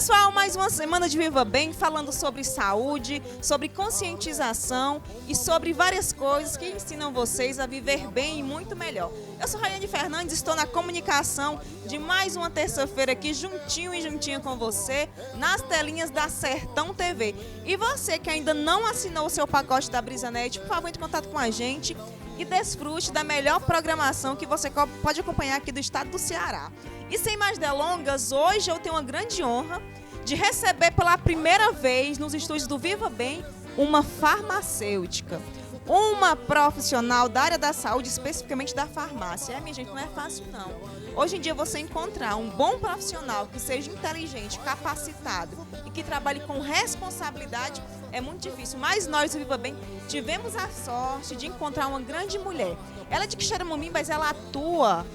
pessoal, mais uma semana de Viva Bem, falando sobre saúde, sobre conscientização e sobre várias coisas que ensinam vocês a viver bem e muito melhor. Eu sou Raiane Fernandes, estou na comunicação de mais uma terça-feira aqui, juntinho e juntinha com você, nas telinhas da Sertão TV. E você que ainda não assinou o seu pacote da Brisanet, por favor, entre em contato com a gente e desfrute da melhor programação que você pode acompanhar aqui do estado do Ceará. E sem mais delongas, hoje eu tenho uma grande honra de receber pela primeira vez nos estúdios do Viva Bem uma farmacêutica, uma profissional da área da saúde, especificamente da farmácia. Minha gente, não é fácil não. Hoje em dia você encontrar um bom profissional que seja inteligente, capacitado e que trabalhe com responsabilidade é muito difícil. Mas nós do Viva Bem tivemos a sorte de encontrar uma grande mulher. Ela é de Quixeramobim, mas ela atua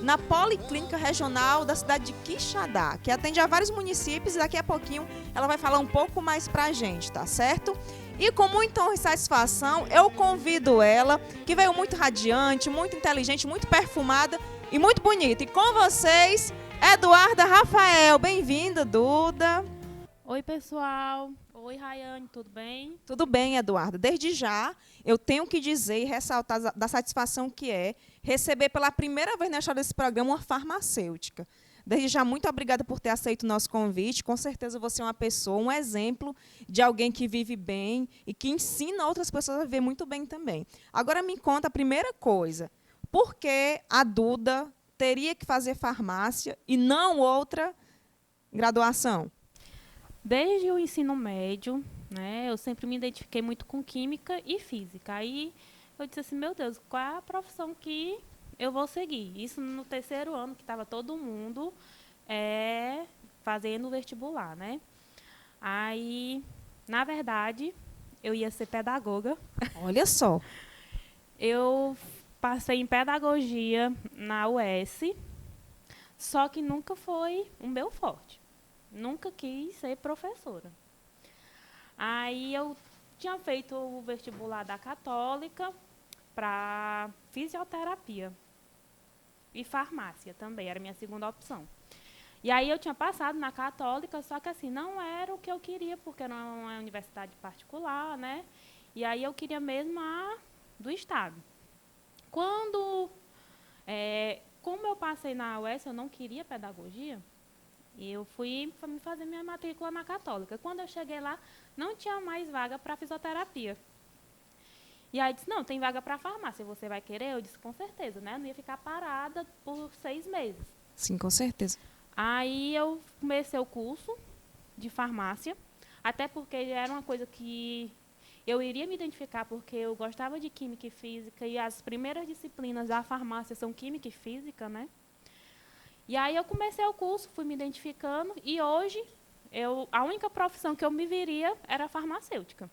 na Policlínica Regional da cidade de Quixadá, que atende a vários municípios, e daqui a pouquinho ela vai falar um pouco mais pra gente, tá certo? E com muita honra e satisfação, eu convido ela, que veio muito radiante, muito inteligente, muito perfumada e muito bonita. E com vocês, Eduarda Rafael. Bem-vinda, Duda. Oi, pessoal. Oi, Raiane, tudo bem? Tudo bem, Eduarda. Desde já, eu tenho que dizer e ressaltar da satisfação que é receber pela primeira vez na história desse programa uma farmacêutica. Desde já, muito obrigada por ter aceito o nosso convite. Com certeza você é uma pessoa, um exemplo de alguém que vive bem e que ensina outras pessoas a viver muito bem também. Agora me conta a primeira coisa. Por que a Duda teria que fazer farmácia e não outra graduação? Desde o ensino médio, né, eu sempre me identifiquei muito com química e física. Aí eu disse assim, meu Deus, qual é a profissão que eu vou seguir? Isso no terceiro ano, que estava todo mundo fazendo vestibular, né? Aí, na verdade, eu ia ser pedagoga. Olha só. Eu passei em pedagogia na UES, só que nunca foi o meu forte. Nunca quis ser professora. Aí eu tinha feito o vestibular da Católica para fisioterapia e farmácia também, era a minha segunda opção. E aí eu tinha passado na Católica, só que assim, não era o que eu queria, porque era uma universidade particular, né? E aí eu queria mesmo a do Estado. Como eu passei na UES, eu não queria pedagogia, e eu fui fazer minha matrícula na Católica. Quando eu cheguei lá, não tinha mais vaga para fisioterapia. E aí disse, não, tem vaga para farmácia, você vai querer? Eu disse, com certeza, né? Eu não ia ficar parada por 6 meses. Sim, com certeza. Aí eu comecei o curso de farmácia, até porque era uma coisa que eu iria me identificar, porque eu gostava de química e física, e as primeiras disciplinas da farmácia são química e física, né? E aí eu comecei o curso, fui me identificando, e hoje a única profissão que eu me viria era farmacêutica.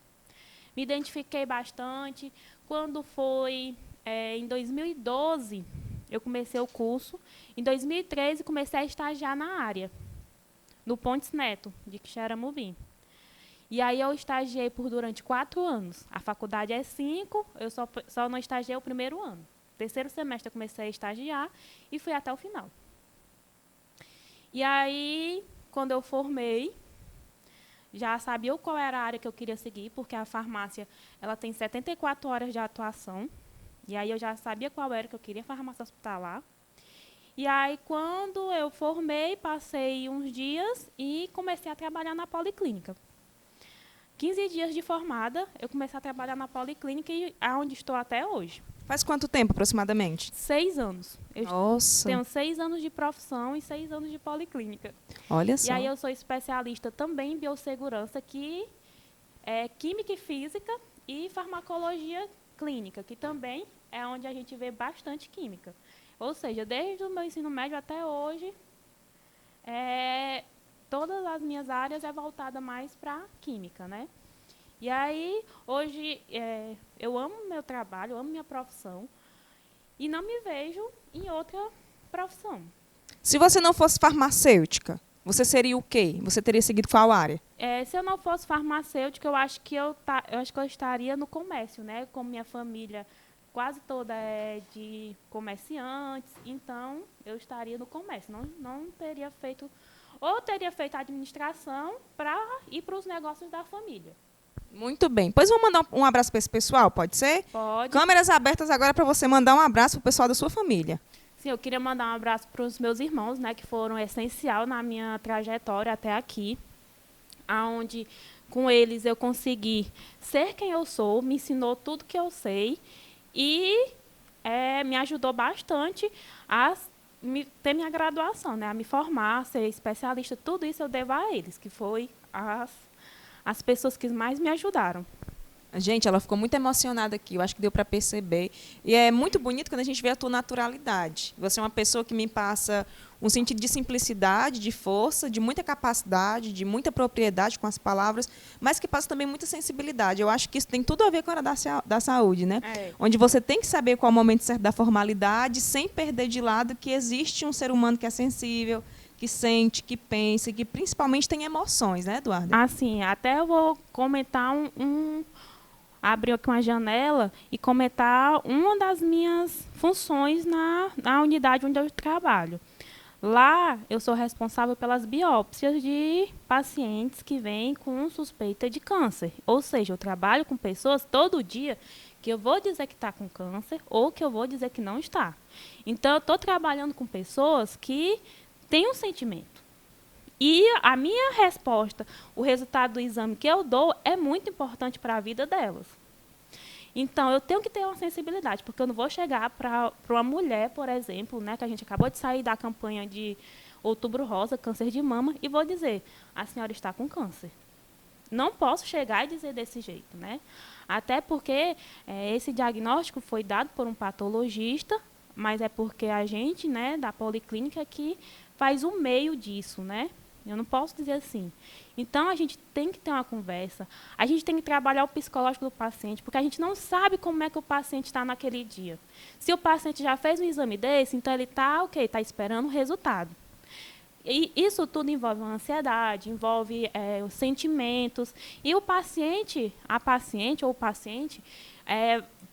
Me identifiquei bastante. Quando foi em 2012, eu comecei o curso. Em 2013, comecei a estagiar na área, no Pontes Neto, de Quixeramobim. E aí eu estagiei durante 4 anos. A faculdade é 5, eu só não estagiei o primeiro ano. Terceiro semestre eu comecei a estagiar e fui até o final. E aí, quando eu formei, já sabia qual era a área que eu queria seguir, porque a farmácia ela tem 74 horas de atuação. E aí eu já sabia qual era que eu queria, farmácia hospitalar. E aí, quando eu formei, passei uns dias e comecei a trabalhar na Policlínica. 15 dias de formada, eu comecei a trabalhar na Policlínica e é onde estou até hoje. Faz quanto tempo, aproximadamente? 6 anos. Nossa. Tenho 6 anos de profissão e 6 anos de policlínica. Olha só. E aí eu sou especialista também em biossegurança, que é química e física e farmacologia clínica, que também é onde a gente vê bastante química. Ou seja, desde o meu ensino médio até hoje, todas as minhas áreas é voltada mais para química, né? E aí, hoje, eu amo meu trabalho, amo minha profissão e não me vejo em outra profissão. Se você não fosse farmacêutica, você seria o quê? Você teria seguido qual área? Se eu não fosse farmacêutica, eu acho que eu estaria no comércio, né? Como minha família quase toda é de comerciantes, então eu estaria no comércio, não teria feito ou teria feito a administração para ir para os negócios da família. Muito bem. Pois vamos mandar um abraço para esse pessoal, pode ser? Pode. Câmeras abertas agora para você mandar um abraço para o pessoal da sua família. Sim, eu queria mandar um abraço para os meus irmãos, né, que foram essencial na minha trajetória até aqui, aonde com eles eu consegui ser quem eu sou, me ensinou tudo que eu sei e me ajudou bastante a ter minha graduação, né, a me formar, ser especialista, tudo isso eu devo a eles, que foi as pessoas que mais me ajudaram. Gente, ela ficou muito emocionada aqui, eu acho que deu para perceber. E é muito bonito quando a gente vê a tua naturalidade. Você é uma pessoa que me passa um sentido de simplicidade, de força, de muita capacidade, de muita propriedade com as palavras, mas que passa também muita sensibilidade. Eu acho que isso tem tudo a ver com a área da saúde, né? Onde você tem que saber qual é o momento certo da formalidade, sem perder de lado que existe um ser humano que é sensível, que sente, que pensa, que principalmente tem emoções, né, Eduarda? Assim, até eu vou comentar abrir aqui uma janela e comentar uma das minhas funções na unidade onde eu trabalho. Lá, eu sou responsável pelas biópsias de pacientes que vêm com suspeita de câncer. Ou seja, eu trabalho com pessoas todo dia que eu vou dizer que está com câncer ou que eu vou dizer que não está. Então, eu estou trabalhando com pessoas que têm um sentimento. E a minha resposta, o resultado do exame que eu dou, é muito importante para a vida delas. Então, eu tenho que ter uma sensibilidade, porque eu não vou chegar para uma mulher, por exemplo, né, que a gente acabou de sair da campanha de Outubro Rosa, câncer de mama, e vou dizer, a senhora está com câncer. Não posso chegar e dizer desse jeito, né? Até porque esse diagnóstico foi dado por um patologista, mas é porque a gente, né, da policlínica, que faz o meio disso, né? Eu não posso dizer assim. Então, a gente tem que ter uma conversa. A gente tem que trabalhar o psicológico do paciente, porque a gente não sabe como é que o paciente está naquele dia. Se o paciente já fez um exame desse, então ele está está esperando o resultado. E isso tudo envolve uma ansiedade, envolve os sentimentos. E o paciente, a paciente ou o paciente,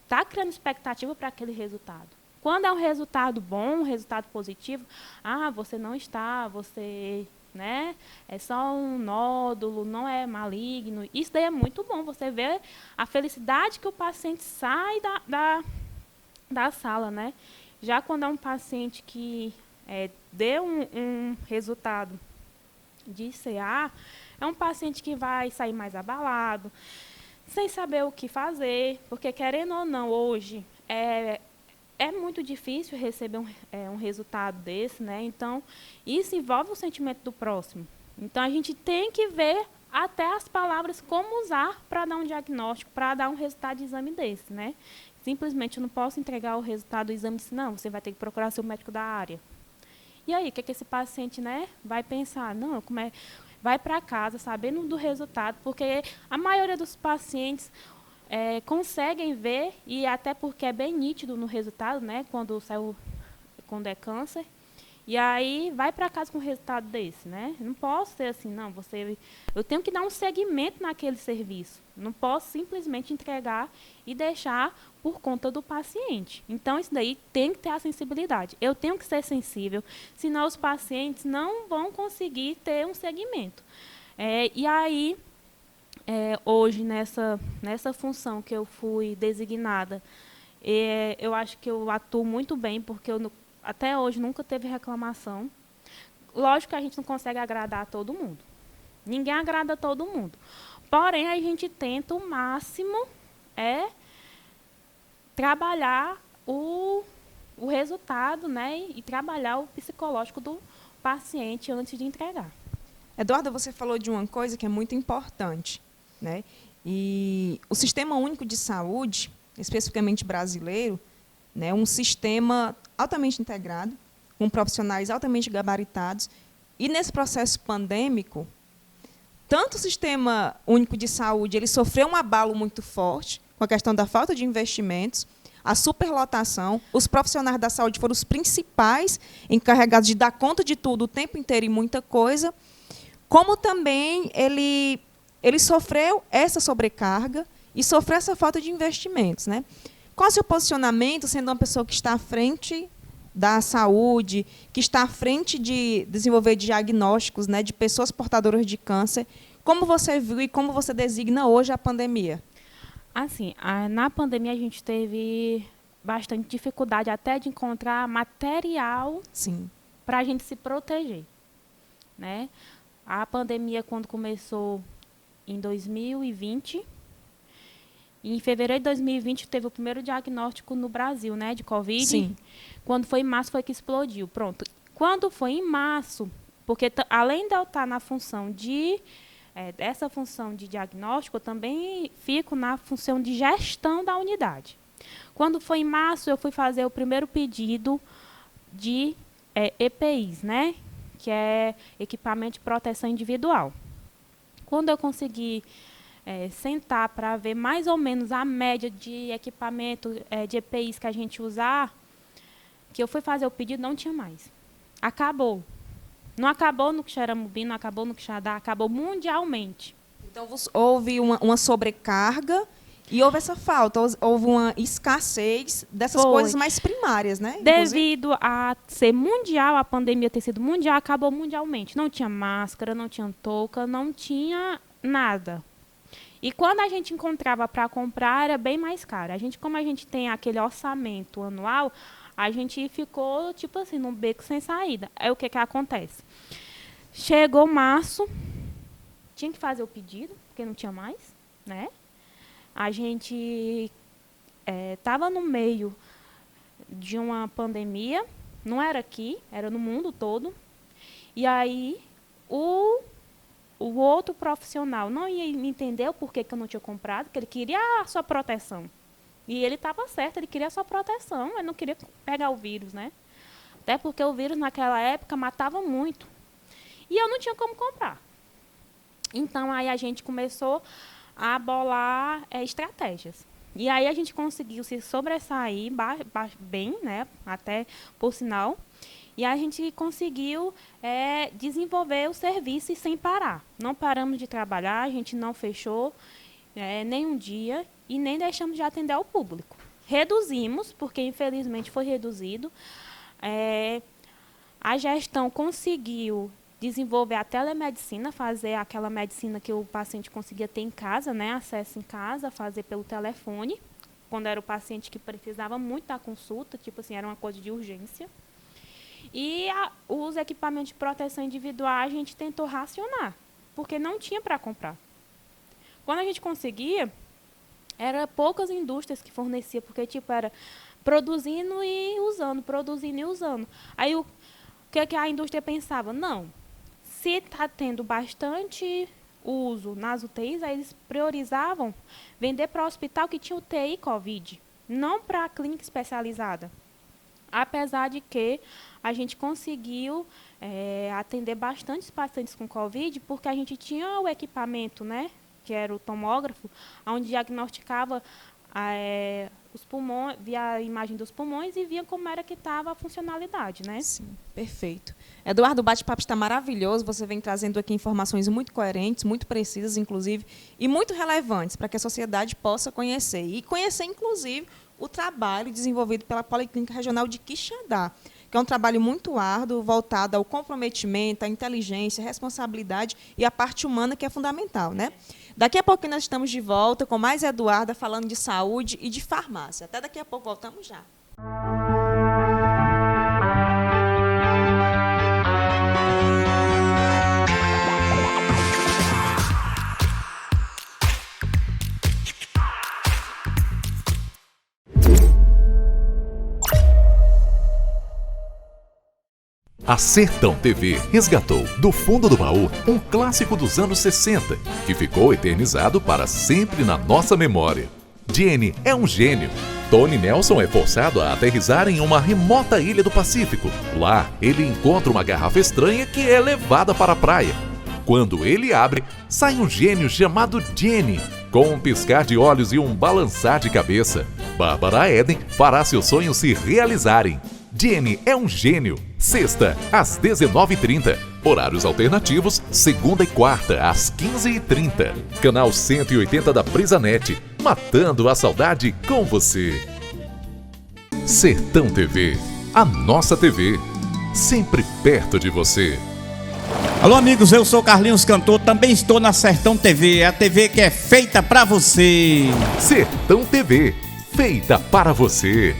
está criando expectativa para aquele resultado. Quando é um resultado bom, um resultado positivo, você não está, você... né? É só um nódulo, não é maligno. Isso daí é muito bom. Você vê a felicidade que o paciente sai da sala, né? Já quando é um paciente que deu um resultado de CA, é um paciente que vai sair mais abalado, sem saber o que fazer, porque querendo ou não, hoje é muito difícil receber um resultado desse, né? Então, isso envolve o sentimento do próximo. Então, a gente tem que ver até as palavras como usar para dar um diagnóstico, para dar um resultado de exame desse, né? Simplesmente eu não posso entregar o resultado do exame e dizer, não, você vai ter que procurar seu médico da área. E aí, o que esse paciente, né, vai pensar? Não, vai para casa sabendo do resultado, porque a maioria dos pacientes... conseguem ver, e até porque é bem nítido no resultado, né, quando é câncer, e aí vai para casa com um resultado desse, né? Não posso ser assim, não, eu tenho que dar um segmento naquele serviço, não posso simplesmente entregar e deixar por conta do paciente. Então, isso daí tem que ter a sensibilidade. Eu tenho que ser sensível, senão os pacientes não vão conseguir ter um segmento. E aí... hoje, nessa função que eu fui designada, eu acho que eu atuo muito bem, porque até hoje nunca teve reclamação. Lógico que a gente não consegue agradar a todo mundo. Ninguém agrada a todo mundo. Porém, a gente tenta o máximo trabalhar o resultado, né, e trabalhar o psicológico do paciente antes de entregar. Eduarda, você falou de uma coisa que é muito importante, né? E o Sistema Único de Saúde, especificamente brasileiro, né, é um sistema altamente integrado, com profissionais altamente gabaritados, e nesse processo pandêmico, tanto o Sistema Único de Saúde ele sofreu um abalo muito forte com a questão da falta de investimentos, a superlotação, os profissionais da saúde foram os principais encarregados de dar conta de tudo o tempo inteiro e muita coisa, como também ele sofreu essa sobrecarga e sofreu essa falta de investimentos, né? Qual é o seu posicionamento, sendo uma pessoa que está à frente da saúde, que está à frente de desenvolver diagnósticos, né, de pessoas portadoras de câncer. Como você viu e como você designa hoje a pandemia? Assim, na pandemia a gente teve bastante dificuldade até de encontrar material para a gente se proteger, né? A pandemia, quando começou em 2020, em fevereiro de 2020 teve o primeiro diagnóstico no Brasil, né, de Covid. Sim. Quando foi em março foi que explodiu. Pronto. Quando foi em março, porque além de eu estar na função dessa função de diagnóstico, eu também fico na função de gestão da unidade. Quando foi em março, eu fui fazer o primeiro pedido de EPIs, né, que é equipamento de proteção individual. Quando eu consegui sentar para ver mais ou menos a média de equipamento de EPIs que a gente usar, que eu fui fazer o pedido, não tinha mais. Acabou. Não acabou no Xeramobim, não acabou no Quixadá, acabou mundialmente. Então, houve uma sobrecarga e houve essa falta, houve uma escassez dessas coisas mais primárias, né? Devido a ser mundial, a pandemia ter sido mundial, acabou mundialmente. Não tinha máscara, não tinha touca, não tinha nada. E quando a gente encontrava para comprar, era bem mais caro. Como a gente tem aquele orçamento anual, a gente ficou, tipo assim, num beco sem saída. Aí o que acontece? Chegou março, tinha que fazer o pedido, porque não tinha mais, né? A gente estava no meio de uma pandemia, não era aqui, era no mundo todo. E aí o outro profissional não ia entender o porquê que eu não tinha comprado, porque ele queria a sua proteção. E ele estava certo, ele queria a sua proteção, ele não queria pegar o vírus, né? Até porque o vírus naquela época matava muito. E eu não tinha como comprar. Então, aí a gente começou a bolar estratégias. E aí a gente conseguiu se sobressair bem, né? Até por sinal. E a gente conseguiu desenvolver o serviço sem parar. Não paramos de trabalhar, a gente não fechou nem um dia e nem deixamos de atender ao público. Reduzimos, porque infelizmente foi reduzido. A gestão conseguiu desenvolver a telemedicina, fazer aquela medicina que o paciente conseguia ter em casa, né? Acesso em casa, fazer pelo telefone, quando era o paciente que precisava muito da consulta, tipo assim, era uma coisa de urgência. E os equipamentos de proteção individual a gente tentou racionar, porque não tinha para comprar. Quando a gente conseguia, eram poucas indústrias que forneciam, porque tipo, era produzindo e usando, produzindo e usando. Aí o que a indústria pensava? Não, se está tendo bastante uso nas UTIs, aí eles priorizavam vender para o hospital que tinha UTI Covid, não para a clínica especializada. Apesar de que a gente conseguiu atender bastantes pacientes com Covid, porque a gente tinha o equipamento, né, que era o tomógrafo, onde diagnosticava os pulmões, via a imagem dos pulmões e via como era que estava a funcionalidade, né? Sim, perfeito. Eduardo, o bate-papo está maravilhoso, você vem trazendo aqui informações muito coerentes, muito precisas, inclusive, e muito relevantes para que a sociedade possa conhecer. E conhecer, inclusive, o trabalho desenvolvido pela Policlínica Regional de Quixadá, que é um trabalho muito árduo, voltado ao comprometimento, à inteligência, à responsabilidade e à parte humana, que é fundamental, né? Daqui a pouco nós estamos de volta com mais Eduarda falando de saúde e de farmácia. Até daqui a pouco, voltamos já. A Sertão TV resgatou do fundo do baú um clássico dos anos 60, que ficou eternizado para sempre na nossa memória. Jenny é um gênio. Tony Nelson é forçado a aterrissar em uma remota ilha do Pacífico. Lá, ele encontra uma garrafa estranha que é levada para a praia. Quando ele abre, sai um gênio chamado Jenny. Com um piscar de olhos e um balançar de cabeça, Bárbara Eden fará seus sonhos se realizarem. Jenny é um gênio. Sexta, às 19h30. Horários alternativos, segunda e quarta, às 15h30. Canal 180 da Brisanet. Matando a saudade com você. Sertão TV. A nossa TV, sempre perto de você. Alô, amigos, eu sou Carlinhos Cantor, também estou na Sertão TV, a TV que é feita pra você. Sertão TV, feita para você.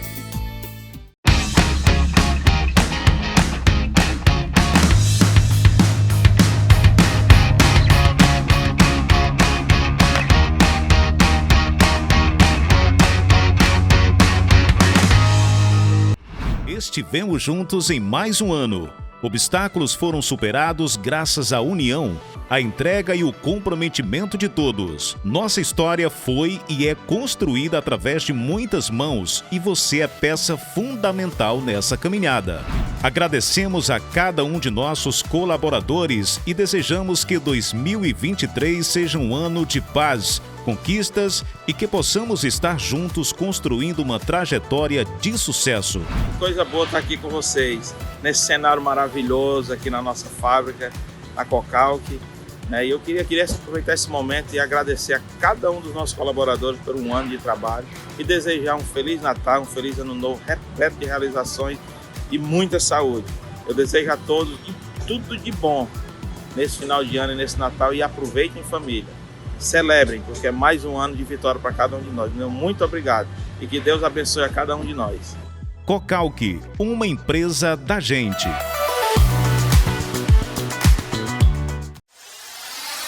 Estivemos juntos em mais um ano. Obstáculos foram superados graças à união, à entrega e o comprometimento de todos. Nossa história foi e é construída através de muitas mãos e você é peça fundamental nessa caminhada. Agradecemos a cada um de nossos colaboradores e desejamos que 2023 seja um ano de paz, conquistas e que possamos estar juntos construindo uma trajetória de sucesso. Coisa boa estar aqui com vocês, nesse cenário maravilhoso aqui na nossa fábrica, na Cocalc. E eu queria aproveitar esse momento e agradecer a cada um dos nossos colaboradores por um ano de trabalho e desejar um Feliz Natal, um Feliz Ano Novo, repleto de realizações e muita saúde. Eu desejo a todos tudo de bom nesse final de ano e nesse Natal e aproveitem em família. Celebrem, porque é mais um ano de vitória para cada um de nós. Meu muito obrigado e que Deus abençoe a cada um de nós. Cocalc, uma empresa da gente.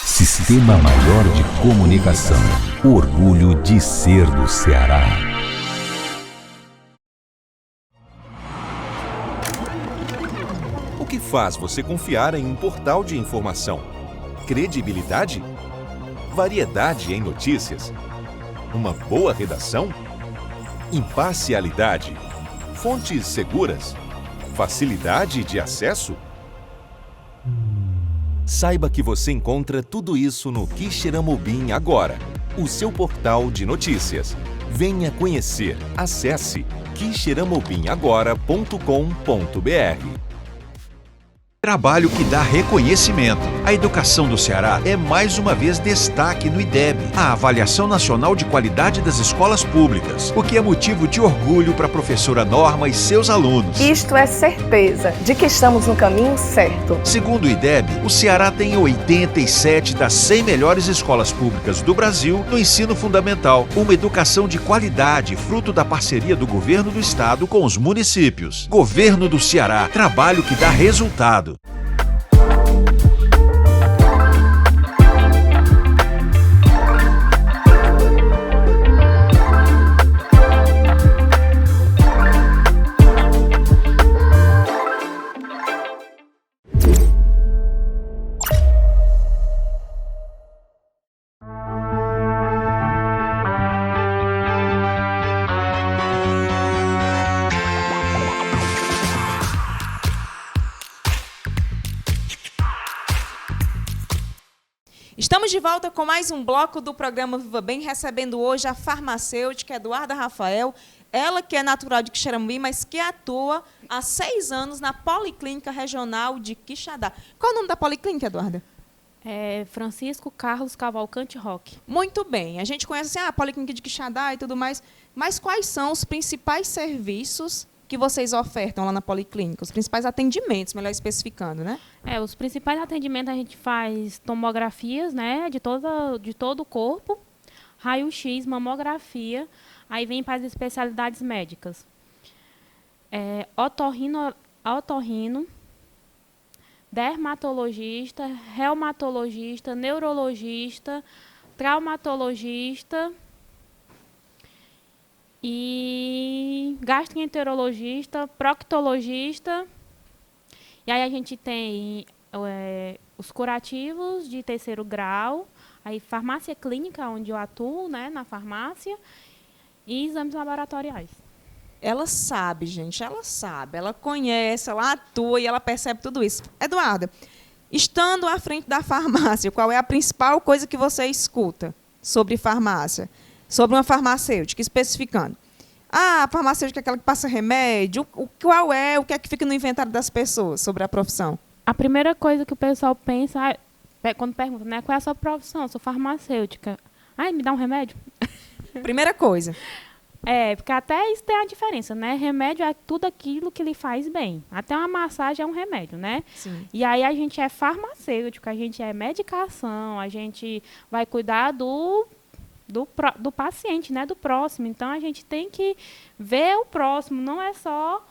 Sistema Maior de Comunicação. O orgulho de ser do Ceará. O que faz você confiar em um portal de informação? Credibilidade? Variedade em notícias? Uma boa redação? Imparcialidade? Fontes seguras? Facilidade de acesso? Saiba que você encontra tudo isso no Quixeramobim agora, o seu portal de notícias. Venha conhecer. Acesse quixeramobimagora.com.br. Trabalho que dá reconhecimento. A educação do Ceará é mais uma vez destaque no IDEB, a Avaliação Nacional de Qualidade das Escolas Públicas, o que é motivo de orgulho para a professora Norma e seus alunos. Isto é certeza de que estamos no caminho certo. Segundo o IDEB, o Ceará tem 87 das 100 melhores escolas públicas do Brasil no ensino fundamental, uma educação de qualidade, fruto da parceria do governo do estado com os municípios. Governo do Ceará, trabalho que dá resultado. Estamos de volta com mais um bloco do programa Viva Bem, recebendo hoje a farmacêutica Eduarda Rafael, ela que é natural de Quixeramobim, mas que atua há 6 anos na Policlínica Regional de Quixadá. Qual é o nome da Policlínica, Eduarda? É Francisco Carlos Cavalcante Roque. Muito bem, a gente conhece assim, a Policlínica de Quixadá e tudo mais, mas quais são os principais serviços que vocês ofertam lá na Policlínica? Os principais atendimentos, melhor especificando, né? Os principais atendimentos a gente faz tomografias, né, de todo o corpo, raio-x, mamografia, aí vem para as especialidades médicas. Otorrino, dermatologista, reumatologista, neurologista, traumatologista e gastroenterologista, proctologista. E aí a gente tem os curativos de 3º grau, aí farmácia clínica, onde eu atuo, né, na farmácia, e exames laboratoriais. Ela sabe, gente, ela sabe, ela conhece, ela atua e ela percebe tudo isso. Eduarda, estando à frente da farmácia, qual é a principal coisa que você escuta sobre farmácia? Sobre uma farmacêutica, especificando. A farmacêutica é aquela que passa remédio, o que é que fica no inventário das pessoas sobre a profissão? A primeira coisa que o pessoal pensa, quando pergunta, né, qual é a sua profissão? Eu sou farmacêutica. Me dá um remédio? Primeira coisa. Porque até isso tem a diferença, né? Remédio é tudo aquilo que lhe faz bem. Até uma massagem é um remédio, né? Sim. E aí a gente é farmacêutico, a gente é medicação, a gente vai cuidar do paciente, né? Do próximo. Então, a gente tem que ver o próximo, não é só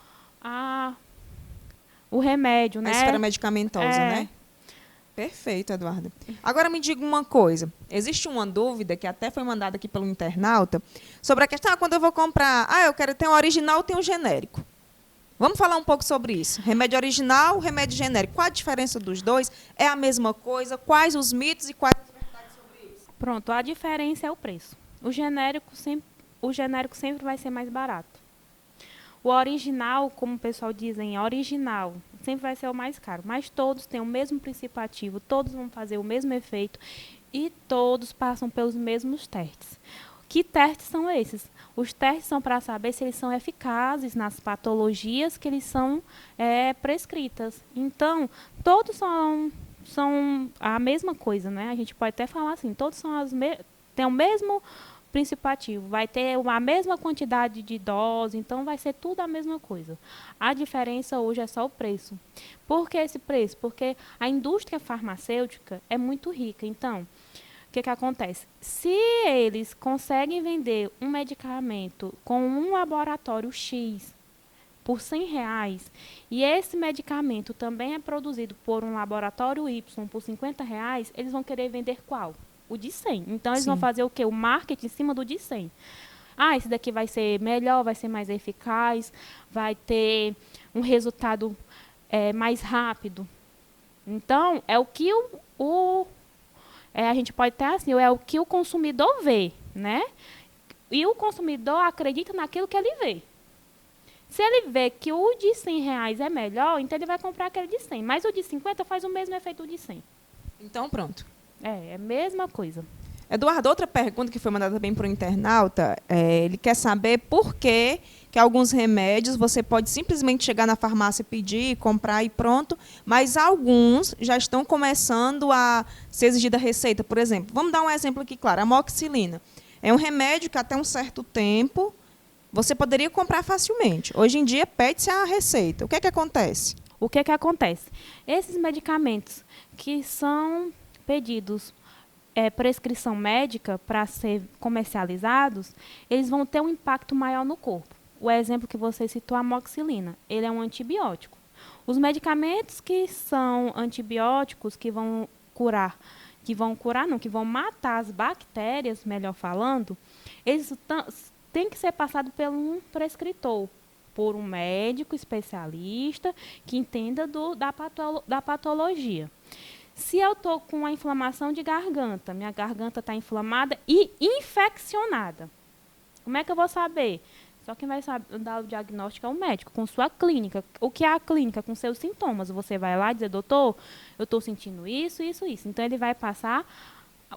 o remédio, né? A esfera medicamentosa, né? Perfeito, Eduarda. Agora me diga uma coisa. Existe uma dúvida que até foi mandada aqui pelo internauta sobre a questão, quando eu vou comprar, eu quero ter um original, tem um genérico. Vamos falar um pouco sobre isso. Remédio original, remédio genérico. Qual a diferença dos dois? É a mesma coisa? Quais os mitos e quais as verdades sobre isso? Pronto, a diferença é o preço. O genérico sempre vai ser mais barato. O original, como o pessoal diz, original, sempre vai ser o mais caro. Mas todos têm o mesmo princípio ativo, todos vão fazer o mesmo efeito e todos passam pelos mesmos testes. Que testes são esses? Os testes são para saber se eles são eficazes nas patologias que eles são prescritas. Então, todos são a mesma coisa, né? A gente pode até falar assim, todos têm o mesmo princípio ativo, vai ter a mesma quantidade de dose, então vai ser tudo a mesma coisa. A diferença hoje é só o preço. Por que esse preço? Porque a indústria farmacêutica é muito rica. Então, o que acontece? Se eles conseguem vender um medicamento com um laboratório X por R$100 e esse medicamento também é produzido por um laboratório Y por R$50, eles vão querer vender qual? O de 100. Então, eles vão fazer o quê? O marketing em cima do de 100. Esse daqui vai ser melhor, vai ser mais eficaz, vai ter um resultado mais rápido. Então, é o que a gente pode ter assim, é o que o consumidor vê, né? E o consumidor acredita naquilo que ele vê. Se ele vê que o de R$100 é melhor, então ele vai comprar aquele de 100. Mas o de 50 faz o mesmo efeito do de 100. Então, pronto. É a mesma coisa. Eduardo, outra pergunta que foi mandada também para o internauta, ele quer saber por que alguns remédios você pode simplesmente chegar na farmácia, pedir, comprar e pronto, mas alguns já estão começando a ser exigida receita. Por exemplo, vamos dar um exemplo aqui, claro, a amoxicilina. É um remédio que até um certo tempo você poderia comprar facilmente. Hoje em dia, pede-se a receita. O que é que acontece? O que é que acontece? Esses medicamentos que são pedidos prescrição médica para ser comercializados, eles vão ter um impacto maior no corpo. O exemplo que você citou, a amoxicilina, ele é um antibiótico. Os medicamentos que são antibióticos, que vão matar as bactérias, melhor falando, eles têm que ser passados por um prescritor, por um médico especialista que entenda da patologia. Se eu estou com uma inflamação de garganta, minha garganta está inflamada e infeccionada, como é que eu vou saber? Só quem vai dar o diagnóstico é o médico, com sua clínica. O que é a clínica? Com seus sintomas. Você vai lá e dizer, doutor, eu estou sentindo isso, isso, isso. Então, ele vai passar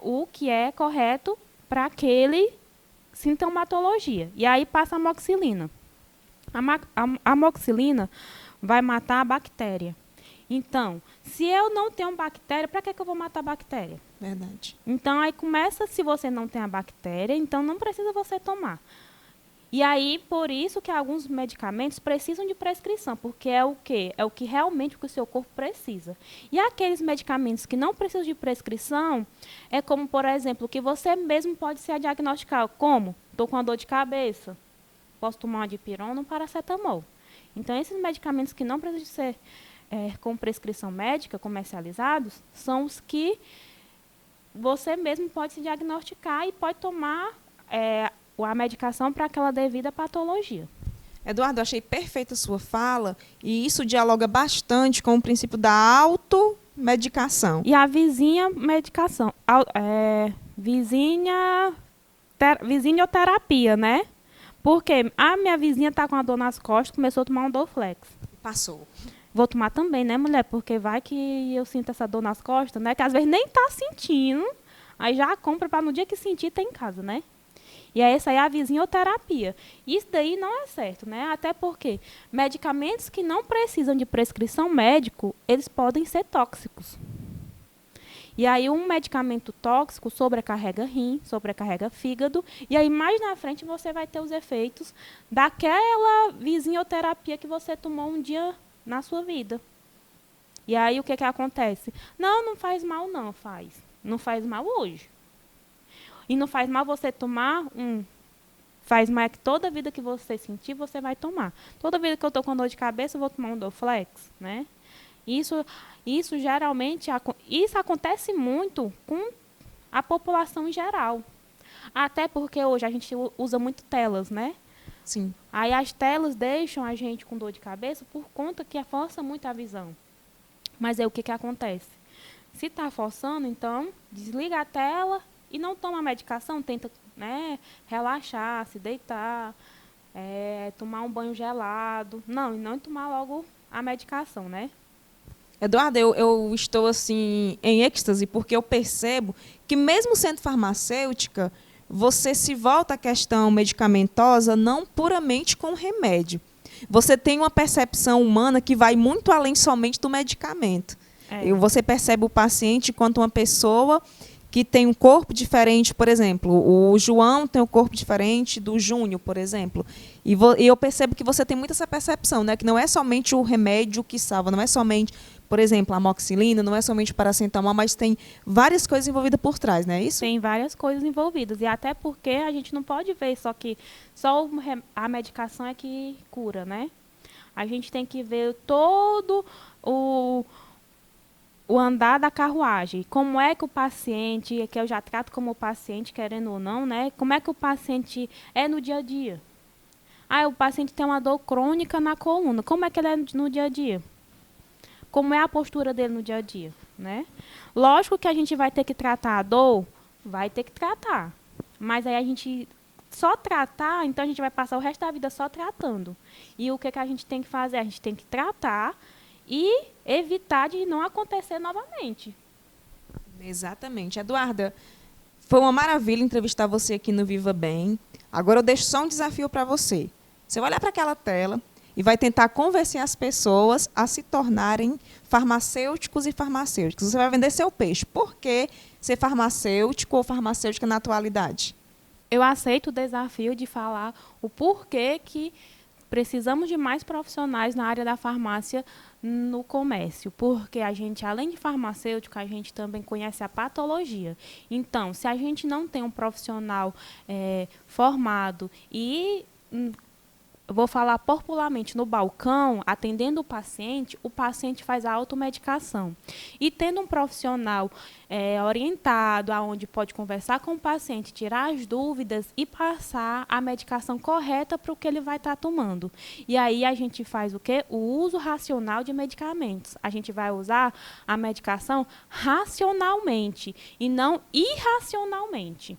o que é correto para aquele sintomatologia. E aí passa a amoxicilina. A amoxicilina vai matar a bactéria. Então, se eu não tenho bactéria, para que eu vou matar a bactéria? Verdade. Então, aí começa, se você não tem a bactéria, então não precisa você tomar. E aí, por isso que alguns medicamentos precisam de prescrição, porque é o quê? É o que realmente o seu corpo precisa. E aqueles medicamentos que não precisam de prescrição, é como, por exemplo, que você mesmo pode se diagnosticar. Como? Estou com uma dor de cabeça. Posso tomar uma dipirona ou um paracetamol. Então, esses medicamentos que não precisam de ser com prescrição médica, comercializados, são os que você mesmo pode se diagnosticar e pode tomar a medicação para aquela devida patologia. Eduardo, achei perfeita a sua fala e isso dialoga bastante com o princípio da automedicação. E a vizinha medicação, vizinhoterapia, né? Porque a minha vizinha está com a dor nas costas, começou a tomar um Dorflex. Passou. Vou tomar também, né, mulher? Porque vai que eu sinto essa dor nas costas, né? Que às vezes nem está sentindo, aí já compra para no dia que sentir ter em casa, né? E essa aí é a vizinhoterapia. Isso daí não é certo, né? Até porque medicamentos que não precisam de prescrição médica, eles podem ser tóxicos. E aí um medicamento tóxico sobrecarrega rim, sobrecarrega fígado, e aí mais na frente você vai ter os efeitos daquela visinhoterapia que você tomou um dia na sua vida. E aí o que acontece? Não faz mal não, faz. Não faz mal hoje. E não faz mal você tomar faz mal que toda vida que você sentir, você vai tomar. Toda vida que eu estou com dor de cabeça, eu vou tomar um Dorflex, né? Isso geralmente isso acontece muito com a população em geral. Até porque hoje a gente usa muito telas, né? Sim. Aí as telas deixam a gente com dor de cabeça por conta que força muito a visão. Mas aí o que acontece? Se está forçando, então desliga a tela e não toma a medicação, tenta, né, relaxar, se deitar, tomar um banho gelado. Não tomar logo a medicação, né? Eduardo, eu estou assim em êxtase porque eu percebo que mesmo sendo farmacêutica, você se volta à questão medicamentosa não puramente com remédio. Você tem uma percepção humana que vai muito além somente do medicamento. Você percebe o paciente quanto uma pessoa que tem um corpo diferente, por exemplo, o João tem um corpo diferente do Júnior, por exemplo. E eu percebo que você tem muito essa percepção, né? Que não é somente o remédio que salva, não é somente, por exemplo, a amoxicilina, não é somente o paracetamol, mas tem várias coisas envolvidas por trás, não é isso? Tem várias coisas envolvidas. E até porque a gente não pode ver só a medicação é que cura, né? A gente tem que ver todo o andar da carruagem, como é que o paciente, que eu já trato como paciente, querendo ou não, né? Como é que o paciente é no dia a dia? O paciente tem uma dor crônica na coluna, como é que ele é no dia a dia? Como é a postura dele no dia a dia, né? Lógico que a gente vai ter que tratar a dor, vai ter que tratar, mas aí a gente só tratar, então a gente vai passar o resto da vida só tratando. E o que a gente tem que fazer? A gente tem que tratar e evitar de não acontecer novamente. Exatamente. Eduarda, foi uma maravilha entrevistar você aqui no Viva Bem. Agora eu deixo só um desafio para você. Você vai olhar para aquela tela e vai tentar convencer as pessoas a se tornarem farmacêuticos e farmacêuticas. Você vai vender seu peixe. Por que ser farmacêutico ou farmacêutica na atualidade? Eu aceito o desafio de falar o porquê que precisamos de mais profissionais na área da farmácia no comércio, porque a gente, além de farmacêutico, a gente também conhece a patologia. Então, se a gente não tem um profissional formado e vou falar popularmente, no balcão, atendendo o paciente faz a automedicação. E tendo um profissional orientado, aonde pode conversar com o paciente, tirar as dúvidas e passar a medicação correta para o que ele vai estar tomando. E aí a gente faz o quê? O uso racional de medicamentos. A gente vai usar a medicação racionalmente e não irracionalmente.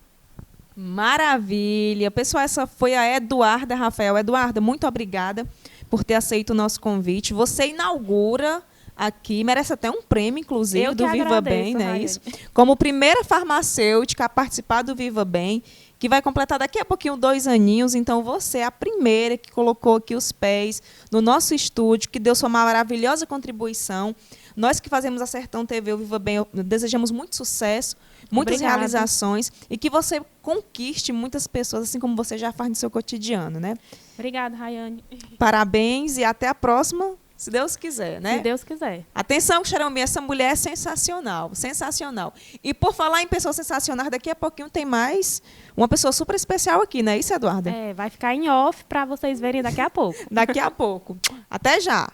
Maravilha. Pessoal, essa foi a Eduarda Rafael. Eduarda, muito obrigada por ter aceito o nosso convite. Você inaugura aqui, merece até um prêmio, inclusive, do Viva Bem, né? Isso. Como primeira farmacêutica a participar do Viva Bem, que vai completar daqui a pouquinho 2 aninhos. Então, você é a primeira que colocou aqui os pés no nosso estúdio, que deu sua maravilhosa contribuição. Nós que fazemos a Sertão TV, o Viva Bem, desejamos muito sucesso, muitas realizações e que você conquiste muitas pessoas, assim como você já faz no seu cotidiano, né? Obrigada, Rayane. Parabéns e até a próxima, se Deus quiser, né? Se Deus quiser. Atenção, Xerami, essa mulher é sensacional, sensacional. E por falar em pessoas sensacionais, daqui a pouquinho tem mais uma pessoa super especial aqui, não é isso, Eduarda? Vai ficar em off para vocês verem daqui a pouco. Daqui a pouco. Até já.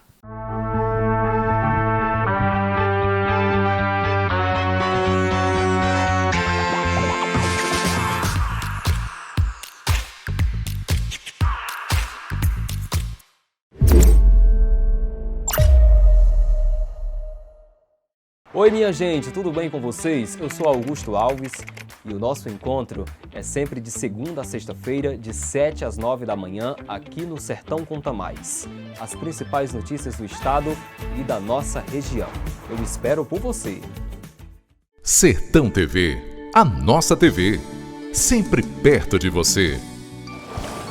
Oi, minha gente, tudo bem com vocês? Eu sou Augusto Alves e o nosso encontro é sempre de segunda a sexta-feira, de 7 às 9 da manhã, aqui no Sertão Conta Mais. As principais notícias do estado e da nossa região. Eu espero por você. Sertão TV, a nossa TV, sempre perto de você.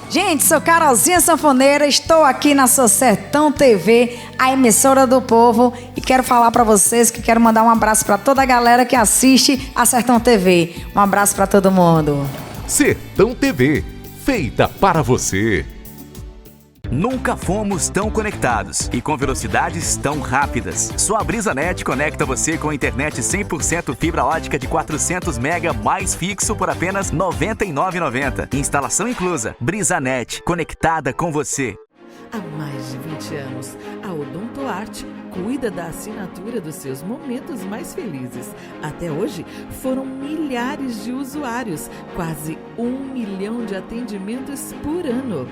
Gente, sou Carolzinha Sanfoneira, estou aqui na sua Sertão TV, a emissora do povo, e quero falar para vocês que quero mandar um abraço para toda a galera que assiste a Sertão TV. Um abraço para todo mundo. Sertão TV, feita para você. Nunca fomos tão conectados e com velocidades tão rápidas. Só a BrisaNet conecta você com internet 100% fibra ótica de 400 mega mais fixo por apenas R$ 99,90. Instalação inclusa. BrisaNet, conectada com você. Há mais de 20 anos, a OdontoArt cuida da assinatura dos seus momentos mais felizes. Até hoje, foram milhares de usuários, quase 1 milhão de atendimentos por ano.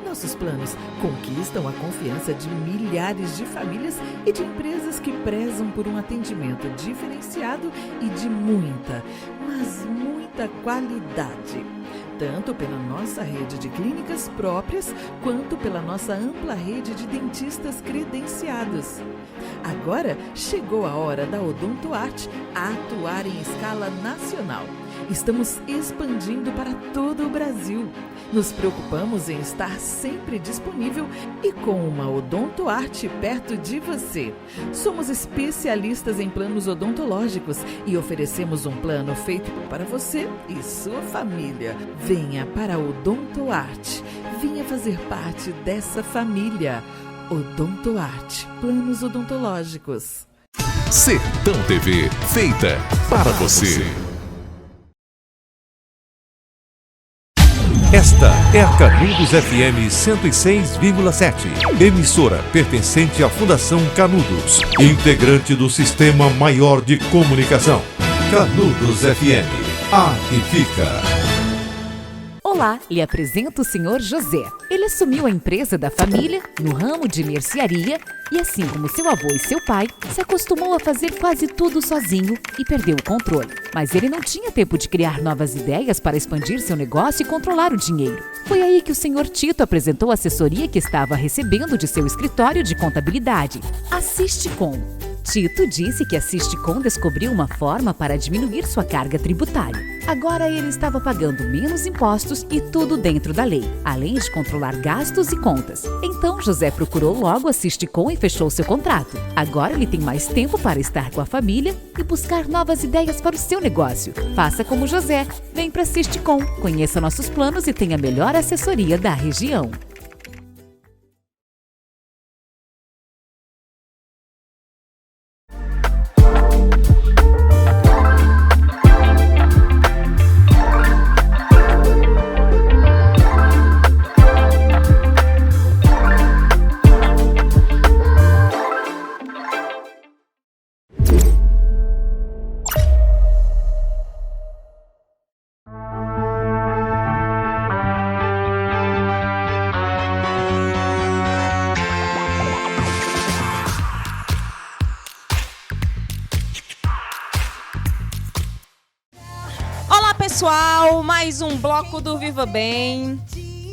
Nossos planos conquistam a confiança de milhares de famílias e de empresas que prezam por um atendimento diferenciado e de muita, mas muita qualidade. Tanto pela nossa rede de clínicas próprias, quanto pela nossa ampla rede de dentistas credenciados. Agora chegou a hora da OdontoArt atuar em escala nacional. Estamos expandindo para todo o Brasil. Nos preocupamos em estar sempre disponível e com uma OdontoArt perto de você. Somos especialistas em planos odontológicos e oferecemos um plano feito para você e sua família. Venha para a OdontoArt. Venha fazer parte dessa família. OdontoArt, planos odontológicos. Sertão TV, feita para você. Esta é a Canudos FM 106,7, emissora pertencente à Fundação Canudos, integrante do Sistema Maior de Comunicação. Canudos FM, a que fica. Olá, lhe apresento o Sr. José. Ele assumiu a empresa da família no ramo de mercearia e, assim como seu avô e seu pai, se acostumou a fazer quase tudo sozinho e perdeu o controle. Mas ele não tinha tempo de criar novas ideias para expandir seu negócio e controlar o dinheiro. Foi aí que o Sr. Tito apresentou a assessoria que estava recebendo de seu escritório de contabilidade, a Sisticom. Tito disse que a Sisticom descobriu uma forma para diminuir sua carga tributária. Agora ele estava pagando menos impostos e tudo dentro da lei, além de controlar gastos e contas. Então José procurou logo a Sisticom e fechou seu contrato. Agora ele tem mais tempo para estar com a família e buscar novas ideias para o seu negócio. Faça como José, vem para a Sisticom, conheça nossos planos e tenha a melhor assessoria da região. Pessoal, mais um bloco do Viva Bem.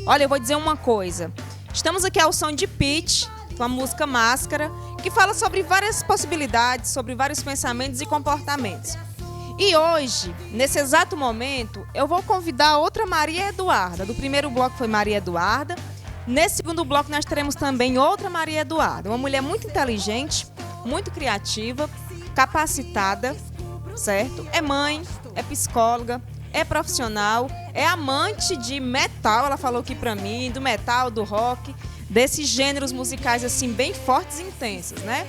Olha, eu vou dizer uma coisa. Estamos aqui ao som de Pitty, com a música Máscara, que fala sobre várias possibilidades, sobre vários pensamentos e comportamentos. E hoje, nesse exato momento, eu vou convidar outra Maria Eduarda. Do primeiro bloco foi Maria Eduarda. Nesse segundo bloco nós teremos também outra Maria Eduarda. Uma mulher muito inteligente, muito criativa, capacitada, certo? É mãe, é psicóloga, é profissional, é amante de metal, ela falou aqui pra mim, do metal, do rock, desses gêneros musicais assim bem fortes e intensos, né?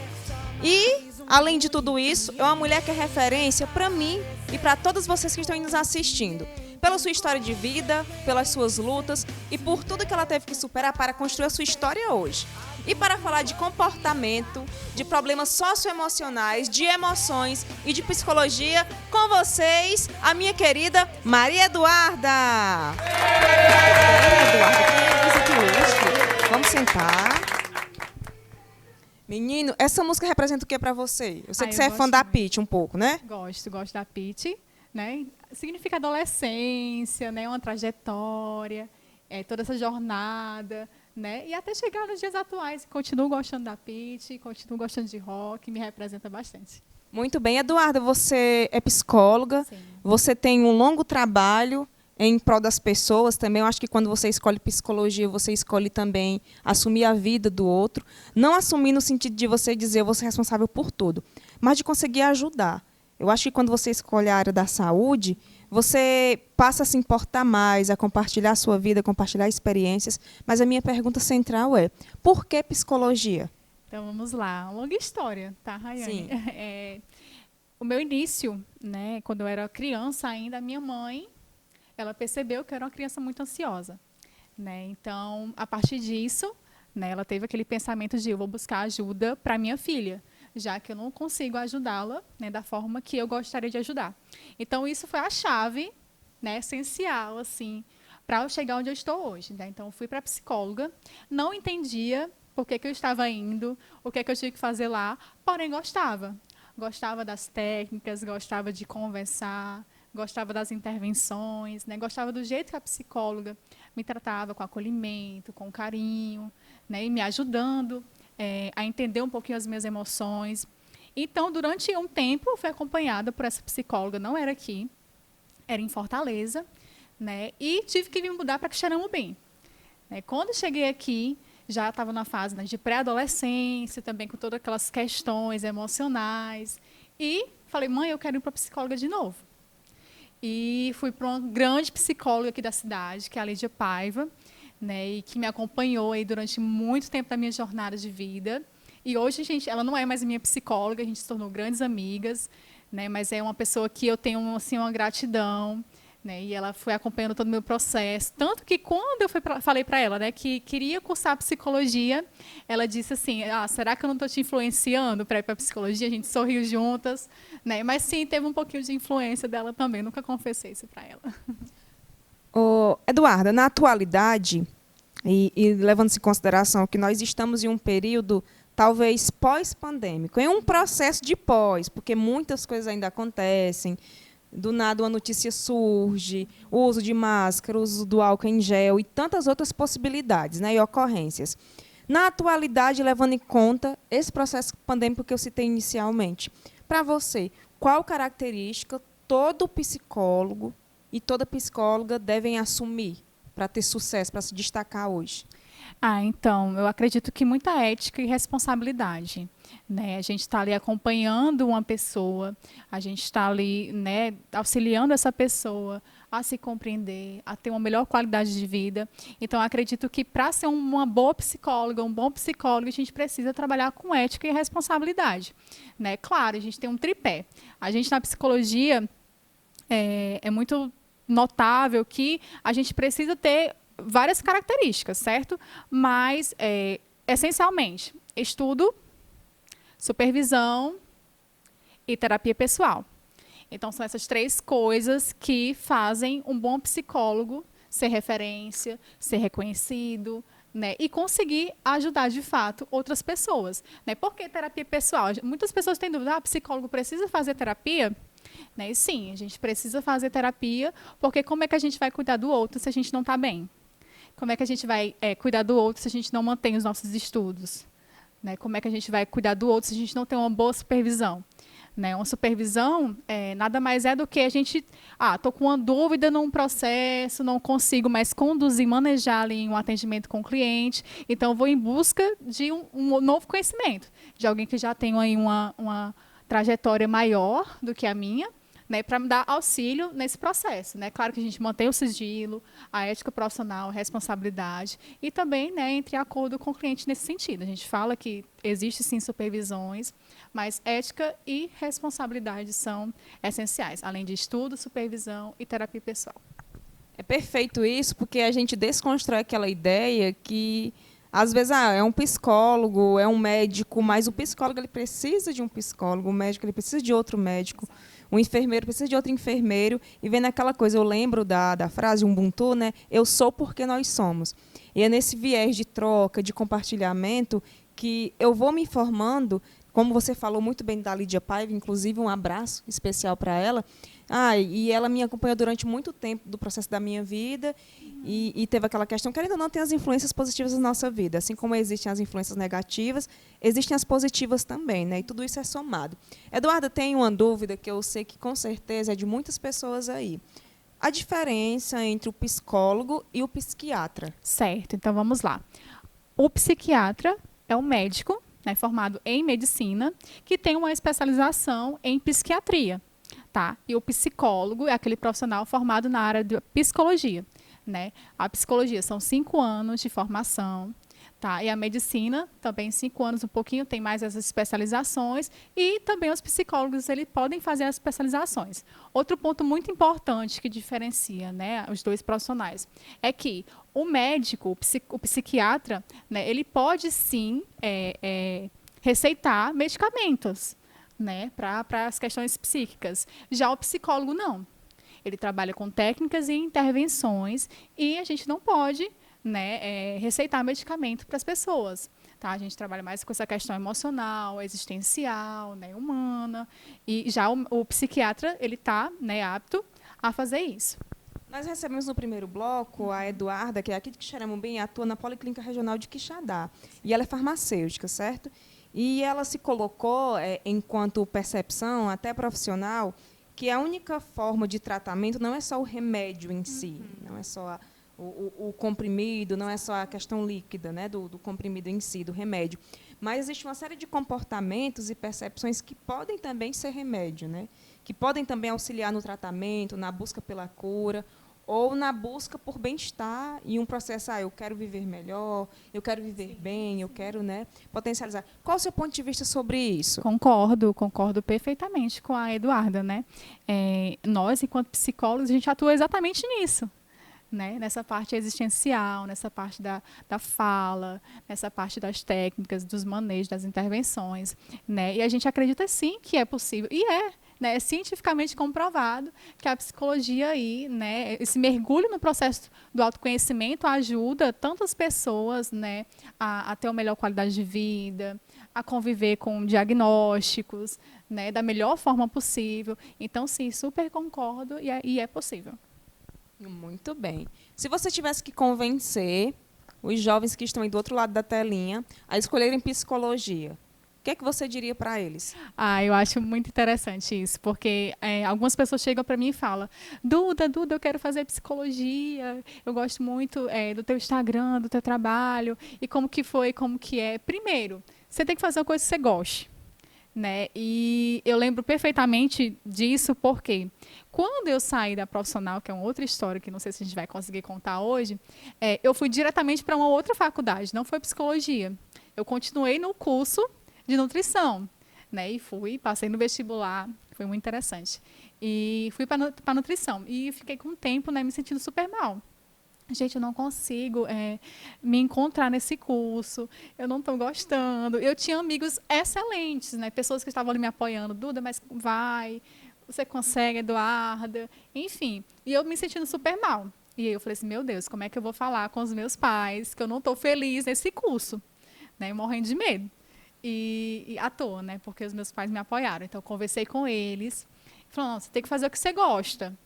E, além de tudo isso, é uma mulher que é referência pra mim e pra todos vocês que estão nos assistindo, pela sua história de vida, pelas suas lutas e por tudo que ela teve que superar para construir a sua história hoje. E para falar de comportamento, de problemas socioemocionais, de emoções e de psicologia, com vocês, a minha querida Maria Eduarda. Maria Eduarda, vamos sentar. Menino, essa música representa o que para você? Eu sei que você é fã da Pitty um pouco, né? Gosto da Pitty, né? Significa adolescência, né? Uma trajetória, toda essa jornada, né? E até chegar nos dias atuais. Continuo gostando da Pitty, continuo gostando de rock, me representa bastante. Muito bem, Eduarda, você é psicóloga, sim. Você tem um longo trabalho em prol das pessoas também. Eu acho que quando você escolhe psicologia, você escolhe também assumir a vida do outro. Não assumir no sentido de você dizer eu vou ser responsável por tudo, mas de conseguir ajudar. Eu acho que quando você escolhe a área da saúde, você passa a se importar mais, a compartilhar a sua vida, a compartilhar experiências. Mas a minha pergunta central é, por que psicologia? Então, vamos lá. Uma longa história, tá, Rayane? Sim. O meu início, né, quando eu era criança ainda, a minha mãe, ela percebeu que eu era uma criança muito ansiosa, né? Então, a partir disso, né, ela teve aquele pensamento de eu vou buscar ajuda para minha filha, já que eu não consigo ajudá-la, né, da forma que eu gostaria de ajudar. Então, isso foi a chave, né, essencial, assim, para eu chegar onde eu estou hoje, né? Então, eu fui para a psicóloga, não entendia por que eu estava indo, o que eu tinha que fazer lá, porém gostava. Gostava das técnicas, gostava de conversar, gostava das intervenções, né? Gostava do jeito que a psicóloga me tratava, com acolhimento, com carinho, né? E me ajudando a entender um pouquinho as minhas emoções. Então, durante um tempo, eu fui acompanhada por essa psicóloga, não era aqui, era em Fortaleza, né? E tive que me mudar para Quixeramobim. Quando cheguei aqui, já estava na fase, né, de pré-adolescência, também com todas aquelas questões emocionais. E falei, mãe, eu quero ir para a psicóloga de novo. E fui para uma grande psicóloga aqui da cidade, que é a Lídia Paiva, né, e que me acompanhou aí durante muito tempo da minha jornada de vida. E hoje, gente, ela não é mais minha psicóloga, a gente se tornou grandes amigas, né, mas é uma pessoa que eu tenho assim, uma gratidão. Né, e ela foi acompanhando todo o meu processo. Tanto que quando eu falei para ela, né, que queria cursar psicologia, ela disse assim, será que eu não estou te influenciando para ir para a psicologia? A gente sorriu juntas. Né, mas sim, teve um pouquinho de influência dela também. Nunca confessei isso para ela. Eduarda, na atualidade, e levando-se em consideração que nós estamos em um período talvez pós-pandêmico, em um processo de pós, porque muitas coisas ainda acontecem. Do nada uma notícia surge, o uso de máscara, o uso do álcool em gel e tantas outras possibilidades, né, e ocorrências. Na atualidade, levando em conta esse processo pandêmico que eu citei inicialmente, para você, qual característica todo psicólogo e toda psicóloga devem assumir para ter sucesso, para se destacar hoje? Então, eu acredito que muita ética e responsabilidade. Né? A gente está ali acompanhando uma pessoa, a gente está ali, né, auxiliando essa pessoa a se compreender, a ter uma melhor qualidade de vida. Então, eu acredito que para ser uma boa psicóloga, um bom psicólogo, a gente precisa trabalhar com ética e responsabilidade. Né? Claro, a gente tem um tripé. A gente, na psicologia, é muito notável que a gente precisa ter várias características, certo? Mas, essencialmente, estudo, supervisão e terapia pessoal. Então, são essas três coisas que fazem um bom psicólogo ser referência, ser reconhecido, né? E conseguir ajudar, de fato, outras pessoas. Né? Por que terapia pessoal? Muitas pessoas têm dúvida, psicólogo precisa fazer terapia? Né? E sim, a gente precisa fazer terapia, porque como é que a gente vai cuidar do outro se a gente não está bem? Como é que a gente vai cuidar do outro se a gente não mantém os nossos estudos? Né? Como é que a gente vai cuidar do outro se a gente não tem uma boa supervisão? Né? Uma supervisão nada mais é do que a gente... estou com uma dúvida num processo, não consigo mais conduzir, manejar ali um atendimento com o cliente, então vou em busca de um novo conhecimento, de alguém que já tem aí uma trajetória maior do que a minha, né, para me dar auxílio nesse processo. Né? Claro que a gente mantém o sigilo, a ética profissional, a responsabilidade e também, né, entre acordo com o cliente nesse sentido. A gente fala que existe sim supervisões, mas ética e responsabilidade são essenciais, além de estudo, supervisão e terapia pessoal. É perfeito isso, porque a gente desconstrói aquela ideia que às vezes é um psicólogo, é um médico, mas o psicólogo ele precisa de um psicólogo, o médico ele precisa de outro médico, o enfermeiro precisa de outro enfermeiro, e vem naquela coisa, eu lembro da frase Ubuntu, né? Eu sou porque nós somos. E é nesse viés de troca, de compartilhamento, que eu vou me informando, como você falou muito bem da Lídia Paiva, inclusive um abraço especial para ela. E ela me acompanhou durante muito tempo do processo da minha vida e teve aquela questão que ainda não tem as influências positivas na nossa vida. Assim como existem as influências negativas, existem as positivas também, né? E tudo isso é somado. Eduarda, tem uma dúvida que eu sei que com certeza é de muitas pessoas aí. a diferença entre o psicólogo e o psiquiatra. Certo, então vamos lá. O psiquiatra é um médico, né, formado em medicina, que tem uma especialização em psiquiatria, tá? E o psicólogo é aquele profissional formado na área de psicologia, né? A psicologia são 5 anos de formação, tá? E a medicina também 5 anos, um pouquinho, tem mais essas especializações, e também os psicólogos eles podem fazer as especializações. Outro ponto muito importante que diferencia, né, os dois profissionais é que o médico, o psiquiatra, né, ele pode sim receitar medicamentos, né, para as questões psíquicas. Já o psicólogo não. Ele trabalha com técnicas e intervenções e a gente não pode, né, receitar medicamento para as pessoas. Tá? A gente trabalha mais com essa questão emocional, existencial, né, humana. E já o psiquiatra, ele está, né, apto a fazer isso. Nós recebemos no primeiro bloco a Eduarda, que é aqui de Quixeramobim, atua na Policlínica Regional de Quixadá. E ela é farmacêutica, certo? E ela se colocou, enquanto percepção, até profissional, que a única forma de tratamento não é só o remédio em si, não é só o comprimido, não é só a questão líquida, né, do comprimido em si, do remédio. Mas existe uma série de comportamentos e percepções que podem também ser remédio, né, que podem também auxiliar no tratamento, na busca pela cura, ou na busca por bem-estar e um processo, eu quero viver melhor, eu quero viver bem, eu quero, né, potencializar. Qual o seu ponto de vista sobre isso? Concordo perfeitamente com a Eduarda, né? Nós, enquanto psicólogos, a gente atua exatamente nisso, né? Nessa parte existencial, nessa parte da fala, nessa parte das técnicas, dos manejos, das intervenções, né? E a gente acredita sim que é possível, e né, é cientificamente comprovado que a psicologia aí, né, esse mergulho no processo do autoconhecimento ajuda tantas pessoas, né, a ter uma melhor qualidade de vida, a conviver com diagnósticos, né, da melhor forma possível. Então, sim, super concordo e é possível. Muito bem. Se você tivesse que convencer os jovens que estão aí do outro lado da telinha a escolherem psicologia, o que é que você diria para eles? Eu acho muito interessante isso, porque algumas pessoas chegam para mim e falam: Duda, eu quero fazer psicologia, eu gosto muito do teu Instagram, do teu trabalho, e como que foi, como que é. Primeiro, você tem que fazer uma coisa que você goste, né? E eu lembro perfeitamente disso, porque quando eu saí da profissional, que é uma outra história, que não sei se a gente vai conseguir contar hoje, eu fui diretamente para uma outra faculdade, não foi psicologia. Eu continuei no curso de nutrição, né? E passei no vestibular, foi muito interessante. E fui para nutrição. E fiquei com um tempo, né, me sentindo super mal. Gente, eu não consigo me encontrar nesse curso, eu não estou gostando. Eu tinha amigos excelentes, né? Pessoas que estavam ali me apoiando. Duda, mas vai, você consegue, Eduarda. Enfim, e eu me sentindo super mal. E aí eu falei assim, meu Deus, como é que eu vou falar com os meus pais que eu não estou feliz nesse curso? Né? Morrendo de medo. E à toa, né? Porque os meus pais me apoiaram. Então, eu conversei com eles. Falaram, não, você tem que fazer o que você gosta,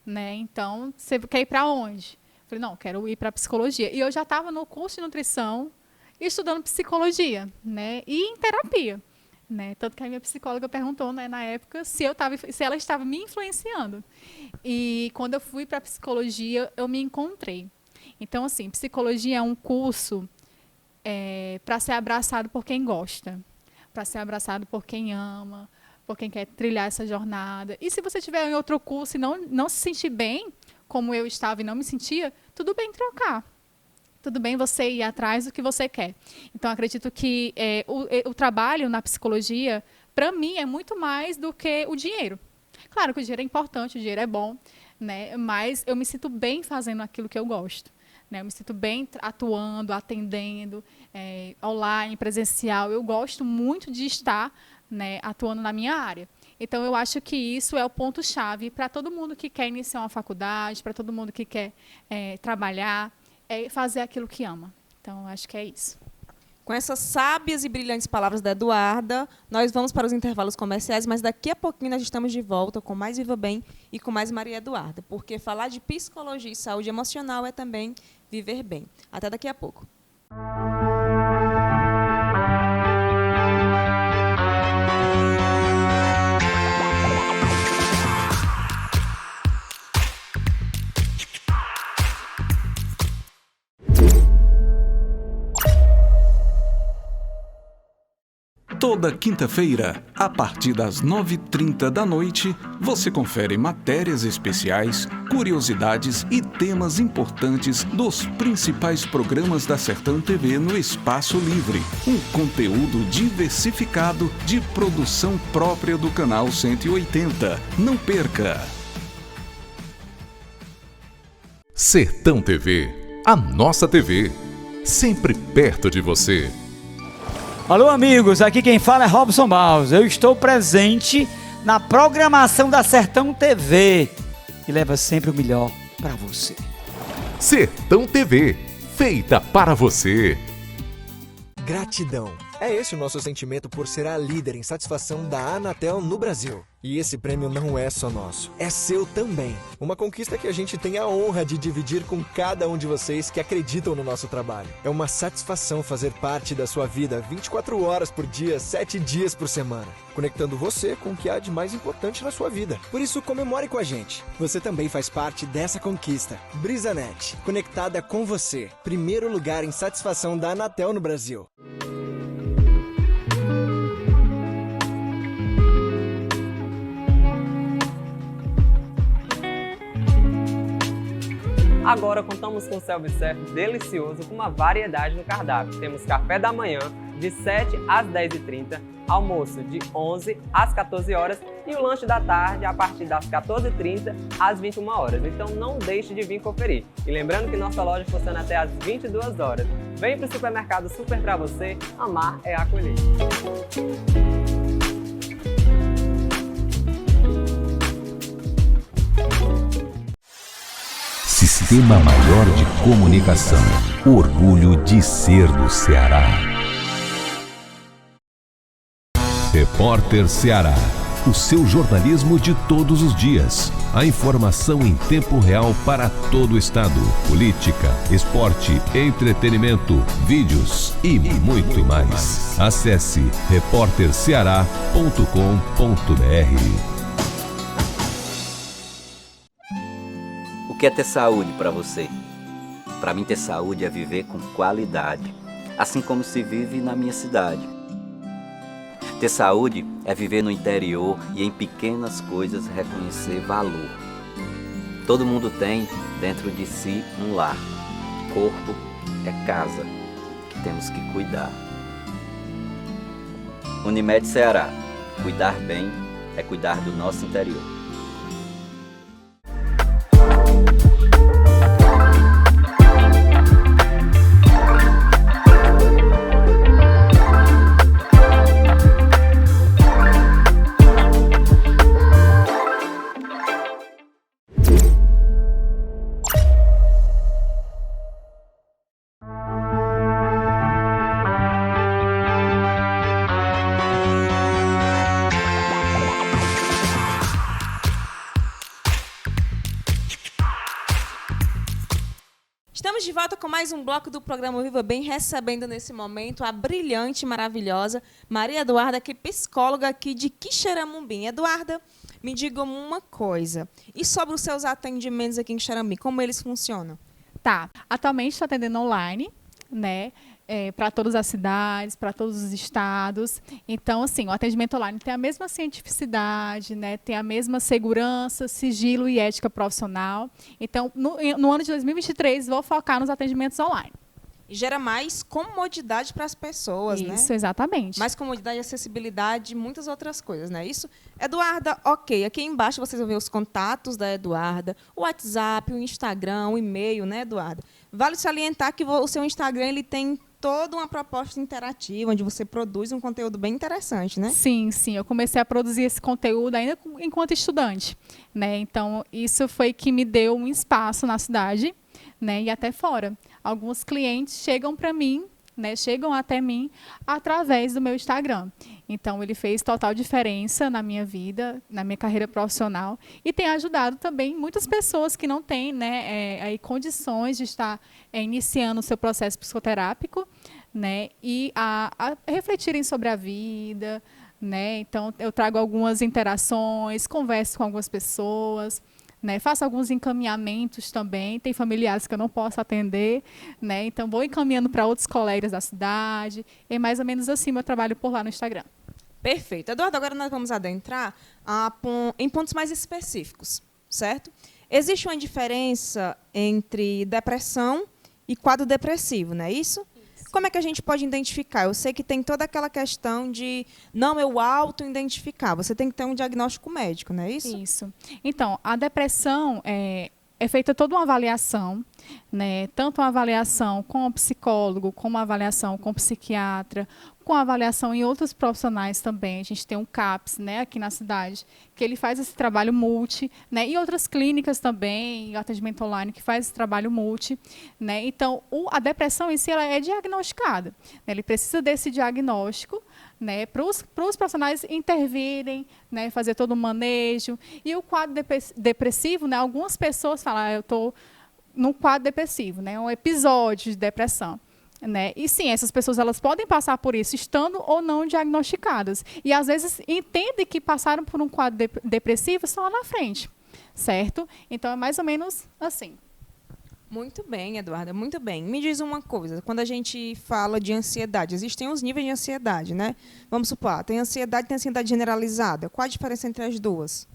né? Então, você quer ir para onde? Eu falei, não, quero ir para psicologia. E eu já estava no curso de nutrição, estudando psicologia, né? E em terapia, né? Tanto que a minha psicóloga perguntou, né, na época, se ela estava me influenciando. E quando eu fui para psicologia, eu me encontrei. Então, assim, psicologia é um curso para ser abraçado por quem gosta, para ser abraçado por quem ama, por quem quer trilhar essa jornada. E se você estiver em outro curso e não se sentir bem, como eu estava e não me sentia, tudo bem trocar. Tudo bem você ir atrás do que você quer. Então, acredito que o trabalho na psicologia, para mim, é muito mais do que o dinheiro. Claro que o dinheiro é importante, o dinheiro é bom, né? Mas eu me sinto bem fazendo aquilo que eu gosto. Eu me sinto bem atuando, atendendo, online, presencial. Eu gosto muito de estar, né, atuando na minha área. Então, eu acho que isso é o ponto-chave para todo mundo que quer iniciar uma faculdade, para todo mundo que quer trabalhar, fazer aquilo que ama. Então, eu acho que é isso. Com essas sábias e brilhantes palavras da Eduarda, nós vamos para os intervalos comerciais, mas daqui a pouquinho nós estamos de volta com mais Viva Bem e com mais Maria Eduarda, porque falar de psicologia e saúde emocional é também viver bem. Até daqui a pouco. Toda quinta-feira, a partir das 9h30 da noite, você confere matérias especiais, curiosidades e temas importantes dos principais programas da Sertão TV no Espaço Livre. Um conteúdo diversificado de produção própria do canal 180. Não perca! Sertão TV, a nossa TV, sempre perto de você. Alô, amigos, aqui quem fala é Robson Barros. Eu estou presente na programação da Sertão TV e leva sempre o melhor para você. Sertão TV, feita para você. Gratidão. É esse o nosso sentimento por ser a líder em satisfação da Anatel no Brasil. E esse prêmio não é só nosso, é seu também. Uma conquista que a gente tem a honra de dividir com cada um de vocês que acreditam no nosso trabalho. É uma satisfação fazer parte da sua vida 24 horas por dia, 7 dias por semana, conectando você com o que há de mais importante na sua vida. Por isso, comemore com a gente. Você também faz parte dessa conquista. BrisaNet, conectada com você. Primeiro lugar em satisfação da Anatel no Brasil. Agora contamos com um self-service delicioso com uma variedade no cardápio. Temos café da manhã de 7 às 10h30, almoço de 11 às 14 horas e o lanche da tarde a partir das 14h30 às 21 horas. Então não deixe de vir conferir. E lembrando que nossa loja funciona até às 22 horas. Vem para o supermercado super para você, amar é acolher. Sistema Maior de Comunicação. Orgulho de ser do Ceará. Repórter Ceará. O seu jornalismo de todos os dias. A informação em tempo real para todo o estado. Política, esporte, entretenimento, vídeos e muito mais. Acesse repórterceará.com.br. O que é ter saúde para você? Para mim, ter saúde é viver com qualidade, assim como se vive na minha cidade. Ter saúde é viver no interior e em pequenas coisas reconhecer valor. Todo mundo tem dentro de si um lar. Corpo é casa, que temos que cuidar. Unimed Ceará. Cuidar bem é cuidar do nosso interior. Estamos de volta com mais um bloco do programa Viva Bem, recebendo nesse momento a brilhante, maravilhosa Maria Eduarda, que é psicóloga aqui de Quixeramobim. Eduarda, me diga uma coisa, e sobre os seus atendimentos aqui em Quixeramobim, como eles funcionam? Tá, atualmente estou atendendo online, né? Para todas as cidades, para todos os estados. Então, assim, o atendimento online tem a mesma cientificidade, né? Tem a mesma segurança, sigilo e ética profissional. Então, no ano de 2023, vou focar nos atendimentos online. E gera mais comodidade para as pessoas, né? Isso, exatamente. Mais comodidade, acessibilidade e muitas outras coisas, não é isso? Eduarda, ok, aqui embaixo vocês vão ver os contatos da Eduarda, o WhatsApp, o Instagram, o e-mail, né, Eduarda? Vale salientar que o seu Instagram ele tem toda uma proposta interativa, onde você produz um conteúdo bem interessante, né? Sim, sim. Eu comecei a produzir esse conteúdo ainda enquanto estudante, né? Então, isso foi que me deu um espaço na cidade, né? E até fora. Alguns clientes chegam para mim, né? Chegam até mim através do meu Instagram. Então, ele fez total diferença na minha vida, na minha carreira profissional e tem ajudado também muitas pessoas que não têm, né, aí condições de estar iniciando o seu processo psicoterápico, né, e a refletirem sobre a vida, né. Então, eu trago algumas interações, converso com algumas pessoas, né? Faço alguns encaminhamentos também, tem familiares que eu não posso atender, né? Então vou encaminhando para outros colegas da cidade, e mais ou menos assim meu trabalho por lá no Instagram. Perfeito. Eduardo, agora nós vamos adentrar em pontos mais específicos, certo? Existe uma diferença entre depressão e quadro depressivo, não é isso? Como é que a gente pode identificar? Eu sei que tem toda aquela questão de não eu auto-identificar. Você tem que ter um diagnóstico médico, não é isso? Isso. Então, a depressão é feita toda uma avaliação, né? Tanto uma avaliação com o psicólogo, como uma avaliação com o psiquiatra, com a avaliação em outros profissionais também. A gente tem um CAPS, né, aqui na cidade, que ele faz esse trabalho multi, né, e outras clínicas também, atendimento online, que faz esse trabalho multi, né. Então, a depressão em si ela é diagnosticada, né, ele precisa desse diagnóstico, né, para os profissionais intervirem, né, fazer todo o manejo. E o quadro depressivo, né, algumas pessoas falam, eu estou num quadro depressivo, né, um episódio de depressão. Né? E sim, essas pessoas elas podem passar por isso, estando ou não diagnosticadas. E às vezes entendem que passaram por um quadro depressivo só lá na frente, certo? Então é mais ou menos assim. Muito bem, Eduarda, muito bem. Me diz uma coisa, quando a gente fala de ansiedade, existem os níveis de ansiedade, né? Vamos supor, tem ansiedade generalizada. Qual a diferença entre as duas?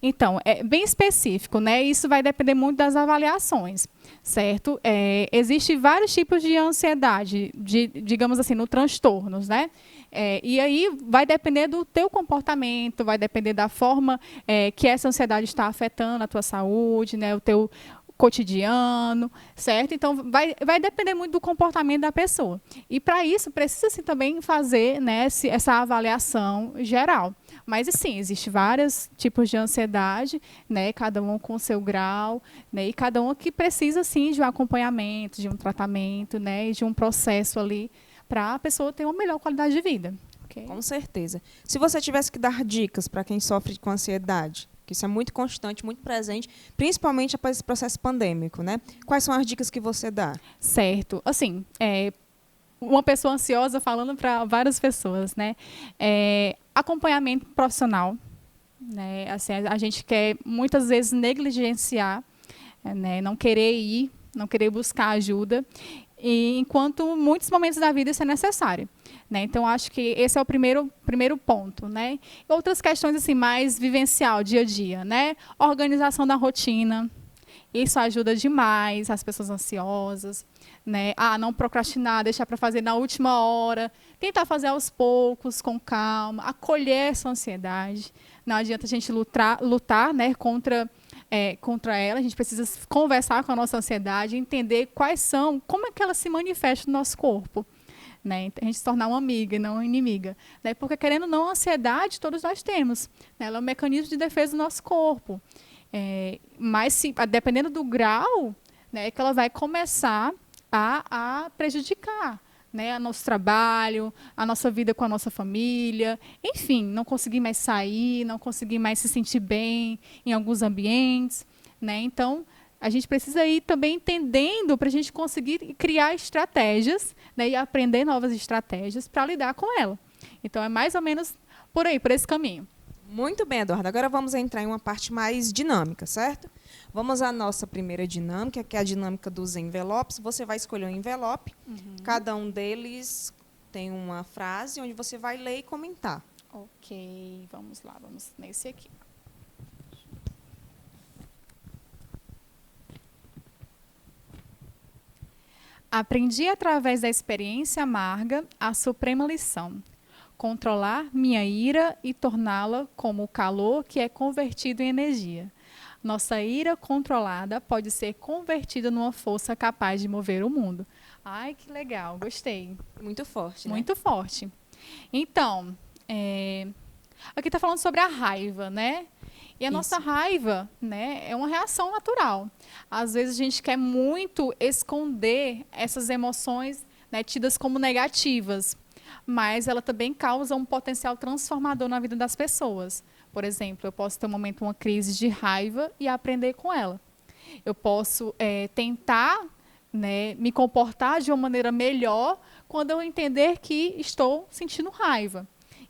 Então, é bem específico, né? Isso vai depender muito das avaliações, certo? Existem vários tipos de ansiedade, digamos assim, no transtornos, né? E aí vai depender do teu comportamento, vai depender da forma que essa ansiedade está afetando a tua saúde, né? O teu cotidiano, certo? Então, vai depender muito do comportamento da pessoa. E, para isso, precisa-se também fazer, né, essa avaliação geral. Mas, sim, existem vários tipos de ansiedade, né, cada um com o seu grau, né, e cada um que precisa, sim, de um acompanhamento, de um tratamento, né, e de um processo ali para a pessoa ter uma melhor qualidade de vida. Okay? Com certeza. Se você tivesse que dar dicas para quem sofre com ansiedade, que isso é muito constante, muito presente, principalmente após esse processo pandêmico, né? Quais são as dicas que você dá? Certo. Assim, uma pessoa ansiosa falando para várias pessoas, né? Acompanhamento profissional, né? Assim, a gente quer muitas vezes negligenciar, né? Não querer ir, não querer buscar ajuda, e enquanto muitos momentos da vida isso é necessário. Né? Então, acho que esse é o primeiro ponto. Né? Outras questões assim, mais vivencial, dia a dia. Né? Organização da rotina. Isso ajuda demais as pessoas ansiosas. Né? Não procrastinar, deixar para fazer na última hora. Tentar fazer aos poucos, com calma. Acolher essa ansiedade. Não adianta a gente lutar, né, contra ela. A gente precisa conversar com a nossa ansiedade, entender como é que ela se manifesta no nosso corpo. Né? A gente se tornar uma amiga e não uma inimiga. Né? Porque, querendo ou não, a ansiedade todos nós temos. Né? Ela é um mecanismo de defesa do nosso corpo. Mas, dependendo do grau, né, que ela vai começar a prejudicar, né, o nosso trabalho, a nossa vida com a nossa família. Enfim, não conseguir mais sair, não conseguir mais se sentir bem em alguns ambientes. Né? Então, a gente precisa ir também entendendo para a gente conseguir criar estratégias, né, e aprender novas estratégias para lidar com ela. Então, é mais ou menos por aí, por esse caminho. Muito bem, Eduardo. Agora vamos entrar em uma parte mais dinâmica, certo? Vamos à nossa primeira dinâmica, que é a dinâmica dos envelopes. Você vai escolher um envelope. Cada um deles tem uma frase onde você vai ler e comentar. Ok, vamos lá, vamos nesse aqui. Aprendi através da experiência amarga a suprema lição: controlar minha ira e torná-la como o calor que é convertido em energia. Nossa ira controlada pode ser convertida numa força capaz de mover o mundo. Ai, que legal, gostei. Muito forte, né? Muito forte. Então, aqui está falando sobre a raiva, né? E a nossa raiva, né, é uma reação natural. Às vezes a gente quer muito esconder essas emoções, né, tidas como negativas, mas ela também causa um potencial transformador na vida das pessoas. Por exemplo, eu posso ter um momento, uma crise de raiva e aprender com ela. Eu posso tentar, né, me comportar de uma maneira melhor quando eu entender que estou sentindo raiva.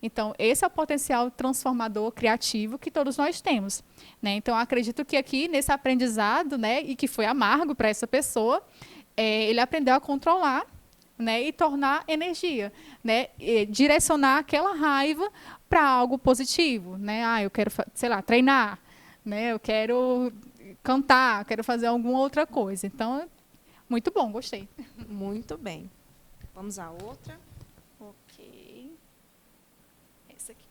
Então, esse é o potencial transformador criativo que todos nós temos, né? Então, acredito que aqui, nesse aprendizado, né, e que foi amargo para essa pessoa, ele aprendeu a controlar, né, e tornar energia, né, e direcionar aquela raiva para algo positivo, né? Eu quero, sei lá, treinar, né? Eu quero cantar, quero fazer alguma outra coisa. Então, muito bom, gostei. Muito bem. Vamos à outra. Ok. Essa aqui.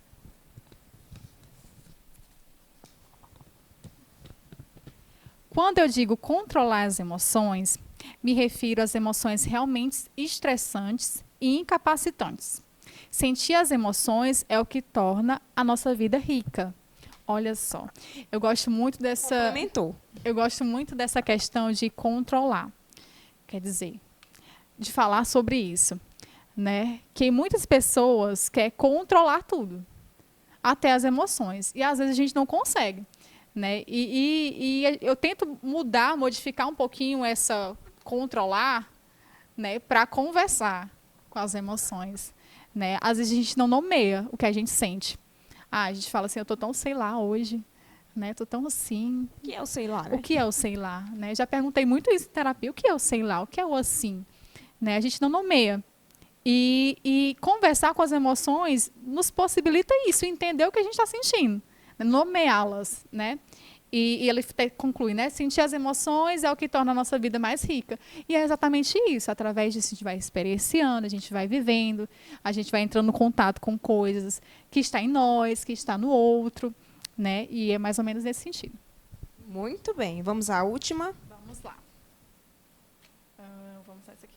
Quando eu digo controlar as emoções, me refiro às emoções realmente estressantes e incapacitantes. Sentir as emoções é o que torna a nossa vida rica. Olha só, eu gosto muito dessa. Eu gosto muito dessa questão de controlar. Quer dizer, de falar sobre isso, né? Que muitas pessoas querem controlar tudo, até as emoções, e às vezes a gente não consegue, né? E eu tento modificar um pouquinho essa controlar, né? Para conversar com as emoções, né? Às vezes a gente não nomeia o que a gente sente. A gente fala assim, eu tô tão sei lá hoje, né? Tô tão assim. O que é o sei lá? Né? O que é o sei lá, né? Já perguntei muito isso em terapia. O que é o sei lá? O que é o assim? Né? A gente não nomeia. E conversar com as emoções nos possibilita isso, entender o que a gente está sentindo, né? Nomeá-las, né? E ele conclui, né? Sentir as emoções é o que torna a nossa vida mais rica. E é exatamente isso. Através disso, a gente vai experienciando, a gente vai vivendo, a gente vai entrando em contato com coisas que está em nós, que está no outro, né? E é mais ou menos nesse sentido. Muito bem. Vamos à última. Vamos lá. Vamos lá essa aqui.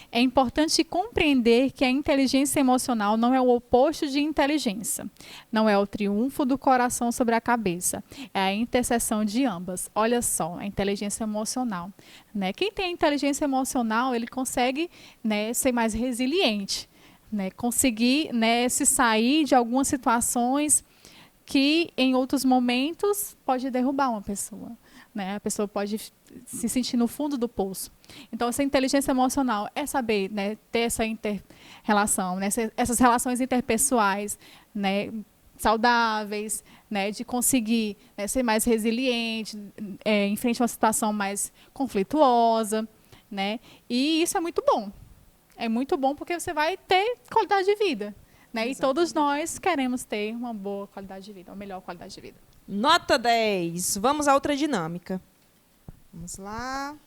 É importante compreender que a inteligência emocional não é o oposto de inteligência. Não é o triunfo do coração sobre a cabeça. É a interseção de ambas. Olha só, a inteligência emocional, né? Quem tem inteligência emocional, ele consegue, né, ser mais resiliente, né? Conseguir, né, se sair de algumas situações que, em outros momentos, pode derrubar uma pessoa. Né? A pessoa pode se sentir no fundo do poço. Então, essa inteligência emocional é saber, né, ter essa inter-relação, né, essas relações interpessoais, né, saudáveis, né, de conseguir, né, ser mais resiliente em frente a uma situação mais conflituosa. Né? E isso é muito bom. É muito bom porque você vai ter qualidade de vida. Né? E todos nós queremos ter uma boa qualidade de vida, uma melhor qualidade de vida. Nota 10. Vamos a outra dinâmica. Vamos lá.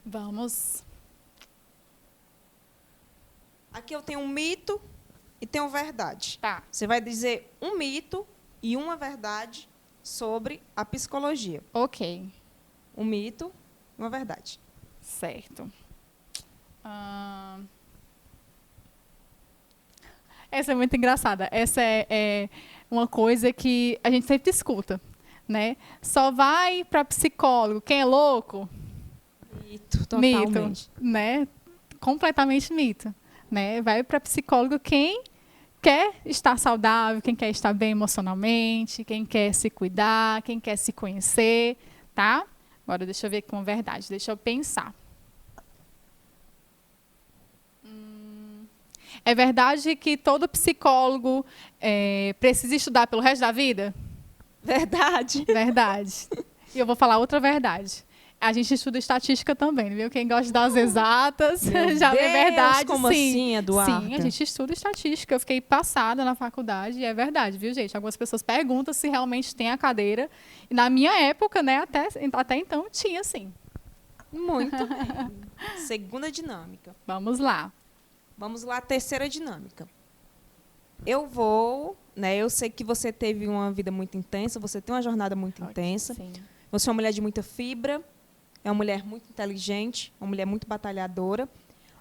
Vamos. Aqui eu tenho um mito e tenho verdade. Tá. Você vai dizer um mito e uma verdade sobre a psicologia. Ok. Um mito e uma verdade. Certo. Essa é muito engraçada. Essa é uma coisa que a gente sempre escuta, né? Só vai para psicólogo quem é louco? Mito, totalmente. Mito, né? Completamente mito, né? Vai para psicólogo quem quer estar saudável, quem quer estar bem emocionalmente, quem quer se cuidar, quem quer se conhecer, tá? Agora deixa eu ver com verdade, deixa eu pensar. É verdade que todo psicólogo precisa estudar pelo resto da vida? Verdade. Verdade. E eu vou falar outra verdade. A gente estuda estatística também, viu? Quem gosta das exatas já vê verdade. Como assim, Eduardo? Sim, a gente estuda estatística. Eu fiquei passada na faculdade e é verdade, viu, gente? Algumas pessoas perguntam se realmente tem a cadeira. E na minha época, né, até então tinha, sim. Muito bem. Segunda dinâmica. Vamos lá. Vamos lá, terceira dinâmica. Eu vou, né? Eu sei que você teve uma vida muito intensa, você tem uma jornada muito intensa. Sim. Você é uma mulher de muita fibra, é uma mulher muito inteligente, uma mulher muito batalhadora.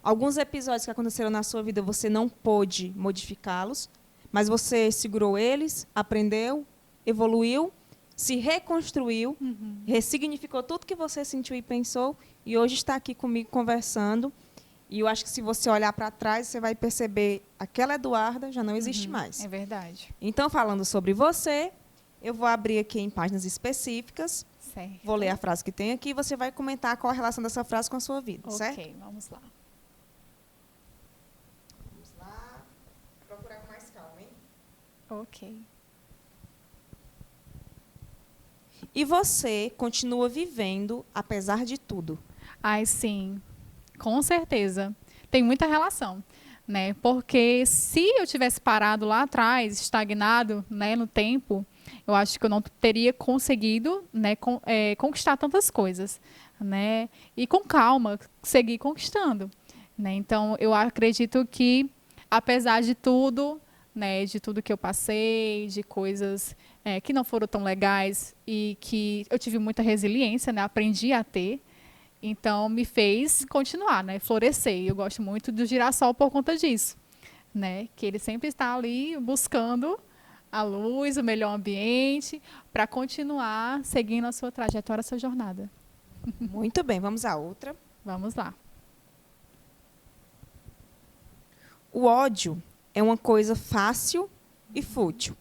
Alguns episódios que aconteceram na sua vida você não pôde modificá-los, mas você segurou eles, aprendeu, evoluiu, se reconstruiu, ressignificou tudo que você sentiu e pensou e hoje está aqui comigo conversando. E eu acho que se você olhar para trás, você vai perceber aquela Eduarda já não existe mais. É verdade. Então, falando sobre você, eu vou abrir aqui em páginas específicas. Certo. Vou ler a frase que tem aqui e você vai comentar qual a relação dessa frase com a sua vida, certo? Ok, vamos lá. Ok. E você continua vivendo apesar de tudo? Ai, sim. Com certeza. Tem muita relação, né? Porque se eu tivesse parado lá atrás, estagnado, né, no tempo, eu acho que eu não teria conseguido, né, conquistar tantas coisas, né? E com calma, seguir conquistando, né? Então, eu acredito que, apesar de tudo, né, de tudo que eu passei, de coisas que não foram tão legais e que eu tive muita resiliência, né? Aprendi a ter. Então, me fez continuar, né? Florescer. Eu gosto muito do girassol por conta disso, né? Que ele sempre está ali buscando a luz, o melhor ambiente, para continuar seguindo a sua trajetória, a sua jornada. Muito bem, vamos à outra. Vamos lá. O ódio é uma coisa fácil e fútil.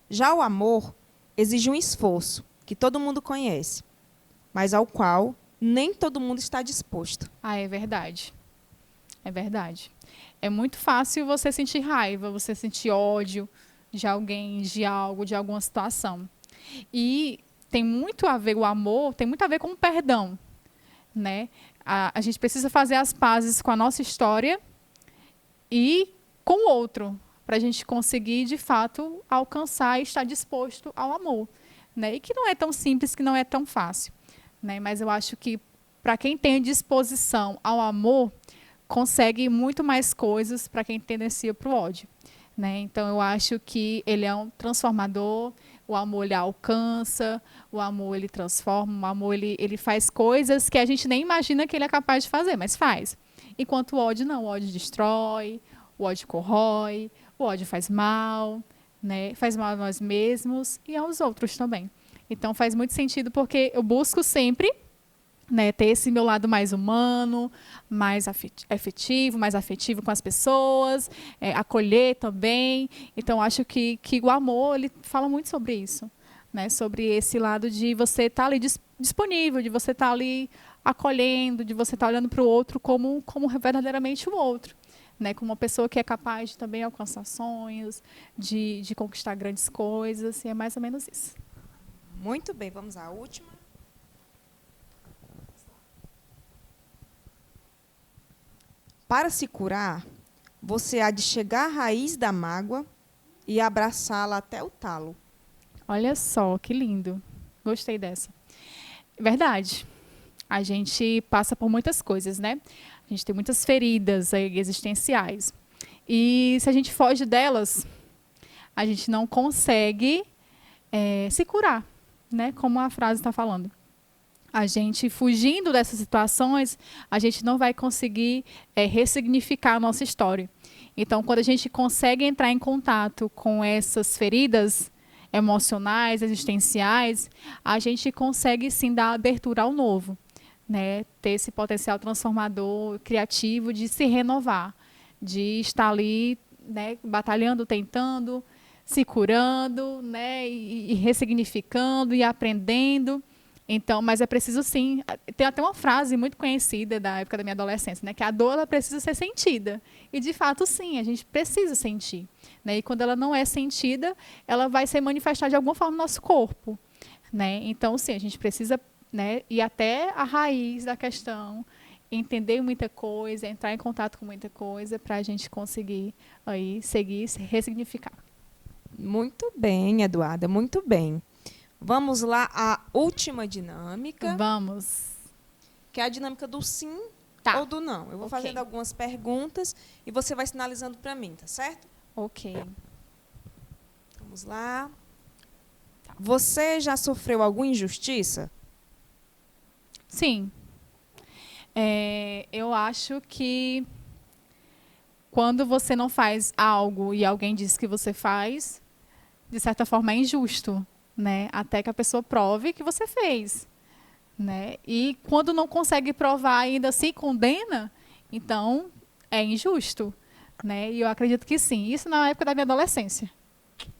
Já o amor exige um esforço, que todo mundo conhece, mas ao qual nem todo mundo está disposto. Ah, é verdade. É verdade. É muito fácil você sentir raiva, você sentir ódio de alguém, de algo, de alguma situação. E tem muito a ver, o amor tem muito a ver com o perdão, né? A gente precisa fazer as pazes com a nossa história e com o outro, para a gente conseguir, de fato, alcançar e estar disposto ao amor, né? E que não é tão simples, que não é tão fácil, né? Mas eu acho que, para quem tem disposição ao amor, consegue muito mais coisas para quem tendencia para o ódio, né? Então, eu acho que ele é um transformador, o amor ele alcança, o amor ele transforma, o amor ele faz coisas que a gente nem imagina que ele é capaz de fazer, mas faz. Enquanto o ódio não, o ódio destrói, o ódio corrói, o ódio faz mal, né? Faz mal a nós mesmos e aos outros também. Então faz muito sentido porque eu busco sempre, né, ter esse meu lado mais humano, mais afetivo, mais afetivo com as pessoas, acolher também. Então acho que o amor ele fala muito sobre isso, né? Sobre esse lado de você estar ali disponível, de você estar ali acolhendo, de você estar olhando para o outro como verdadeiramente um outro, né? Como uma pessoa que é capaz de também alcançar sonhos, de conquistar grandes coisas, e é mais ou menos isso. Muito bem, vamos à última. Para se curar, você há de chegar à raiz da mágoa e abraçá-la até o talo. Olha só, que lindo. Gostei dessa. Verdade. A gente passa por muitas coisas, né? A gente tem muitas feridas existenciais. E se a gente foge delas, a gente não consegue se curar, né? Como a frase está falando. A gente, fugindo dessas situações, a gente não vai conseguir ressignificar a nossa história. Então, quando a gente consegue entrar em contato com essas feridas emocionais, existenciais, a gente consegue, sim, dar abertura ao novo, né? Ter esse potencial transformador, criativo, de se renovar, de estar ali, né, batalhando, tentando, se curando, né, e ressignificando e aprendendo. Então, mas é preciso, sim. Tem até uma frase muito conhecida da época da minha adolescência, né, que a dor ela precisa ser sentida. E, de fato, sim, a gente precisa sentir, né? E quando ela não é sentida, ela vai se manifestar de alguma forma no nosso corpo, né? Então, sim, a gente precisa, né, ir até a raiz da questão, entender muita coisa, entrar em contato com muita coisa, para a gente conseguir aí seguir, se ressignificar. Muito bem, Eduarda, muito bem. Vamos lá, a última dinâmica. Vamos. Que é a dinâmica do sim ou do não. Eu vou fazendo algumas perguntas e você vai sinalizando para mim, tá certo? Ok. Vamos lá. Você já sofreu alguma injustiça? Sim. Eu acho que quando você não faz algo e alguém diz que você faz, de certa forma é injusto, né? Até que a pessoa prove que você fez, né? E quando não consegue provar, ainda se condena, então é injusto, né? E eu acredito que sim. Isso na época da minha adolescência.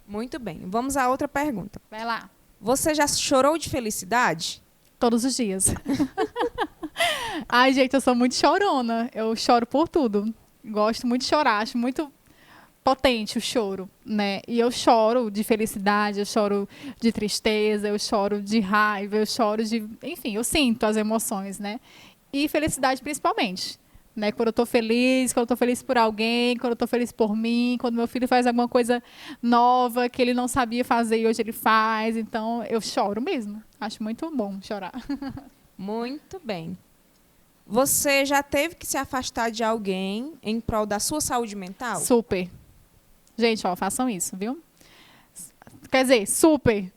Muito bem. Vamos à outra pergunta. Vai lá. Você já chorou de felicidade? Todos os dias. Ai, gente, eu sou muito chorona. Eu choro por tudo. Gosto muito de chorar. Acho muito potente o choro, né? E eu choro de felicidade, eu choro de tristeza, eu choro de raiva, eu choro de... Enfim, eu sinto as emoções, né? E felicidade principalmente, né? Quando eu tô feliz por alguém, quando eu tô feliz por mim, quando meu filho faz alguma coisa nova que ele não sabia fazer e hoje ele faz. Então, eu choro mesmo. Acho muito bom chorar. Muito bem. Você já teve que se afastar de alguém em prol da sua saúde mental? Super. Gente, ó, façam isso, viu? Quer dizer, super.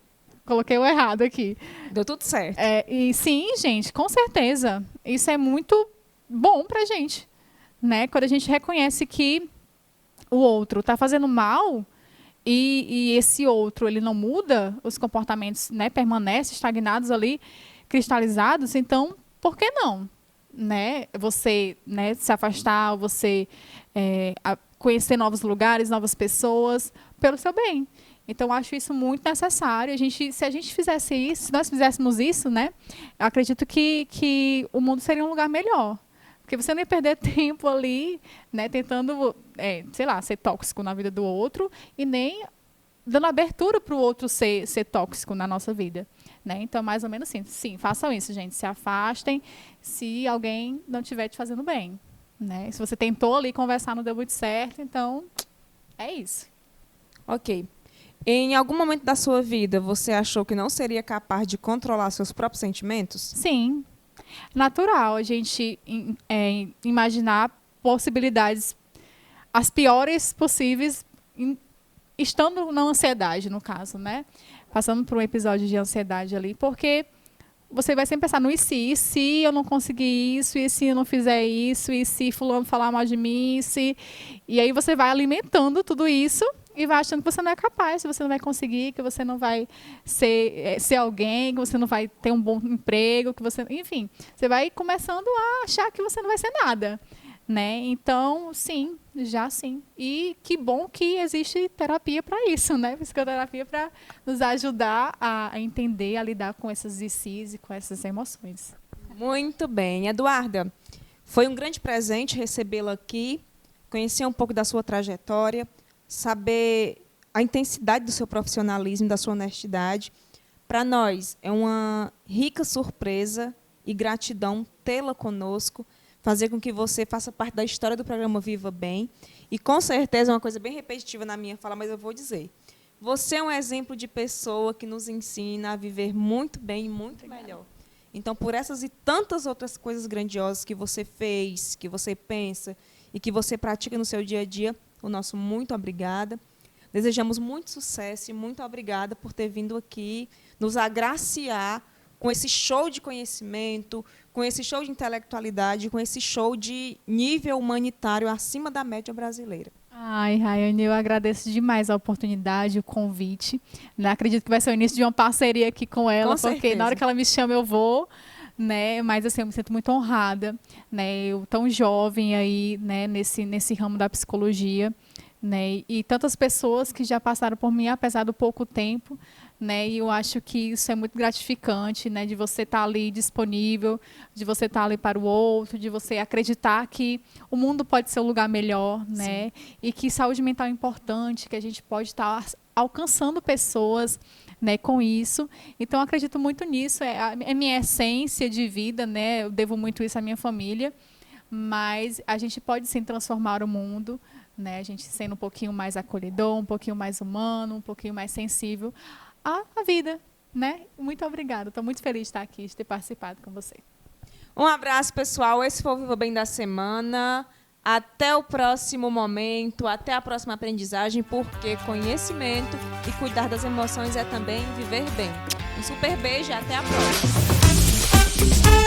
Coloquei o errado aqui. Deu tudo certo. E sim, gente, com certeza. Isso é muito bom pra gente, né? Quando a gente reconhece que o outro tá fazendo mal e esse outro, ele não muda, os comportamentos, né, permanecem estagnados ali, cristalizados, então, por que não? Né? Você, né, se afastar, você conhecer novos lugares, novas pessoas, pelo seu bem. Então, acho isso muito necessário. Se a gente fizesse isso, se nós fizéssemos isso, né, eu acredito que o mundo seria um lugar melhor. Porque você não ia perder tempo ali, né, tentando, sei lá, ser tóxico na vida do outro e nem dando abertura para o outro ser tóxico na nossa vida. Né? Então, mais ou menos assim. Sim, façam isso, gente. Se afastem se alguém não estiver te fazendo bem. Né? Se você tentou ali conversar, não deu muito certo, então é isso. Ok. Em algum momento da sua vida, você achou que não seria capaz de controlar seus próprios sentimentos? Sim. Natural a gente imaginar possibilidades, as piores possíveis, estando na ansiedade, no caso, né? Passando por um episódio de ansiedade ali, porque você vai sempre pensar no e se eu não conseguir isso, e se eu não fizer isso, e se fulano falar mal de mim, e aí você vai alimentando tudo isso e vai achando que você não é capaz, que você não vai conseguir, que você não vai ser alguém, que você não vai ter um bom emprego, que você, enfim, você vai começando a achar que você não vai ser nada, né? Então, sim, já sim. E que bom que existe terapia para isso, né? Psicoterapia para nos ajudar a entender, a lidar com essas ICs e com essas emoções. Muito bem. Eduarda, foi um grande presente recebê-la aqui, conhecer um pouco da sua trajetória, saber a intensidade do seu profissionalismo, da sua honestidade. Para nós, é uma rica surpresa e gratidão tê-la conosco, fazer com que você faça parte da história do programa Viva Bem. E, com certeza, é uma coisa bem repetitiva na minha fala, mas eu vou dizer. Você é um exemplo de pessoa que nos ensina a viver muito bem e muito melhor. Então, por essas e tantas outras coisas grandiosas que você fez, que você pensa e que você pratica no seu dia a dia, o nosso muito obrigada. Desejamos muito sucesso e muito obrigada por ter vindo aqui nos agraciar com esse show de conhecimento, com esse show de intelectualidade, com esse show de nível humanitário acima da média brasileira. Ai, Rayane, eu agradeço demais a oportunidade, o convite. Acredito que vai ser o início de uma parceria aqui com ela, Com porque certeza. Na hora que ela me chama eu vou, né? Mas assim, eu me sinto muito honrada, né? Eu tão jovem aí, né? Nesse ramo da psicologia, né? E tantas pessoas que já passaram por mim, apesar do pouco tempo, né? E eu acho que isso é muito gratificante, né? De você estar ali disponível, de você estar ali para o outro, de você acreditar que o mundo pode ser um lugar melhor, né? E que saúde mental é importante, que a gente pode estar alcançando pessoas, né, com isso. Então, eu acredito muito nisso. É minha essência de vida, né? Eu devo muito isso à minha família. Mas a gente pode, sim, transformar o mundo, né? A gente sendo um pouquinho mais acolhedor, um pouquinho mais humano, um pouquinho mais sensível à vida, né? Muito obrigada. Estou muito feliz de estar aqui, de ter participado com você. Um abraço, pessoal. Esse foi o Viva Bem da semana. Até o próximo momento, até a próxima aprendizagem, porque conhecimento e cuidar das emoções é também viver bem. Um super beijo e até a próxima.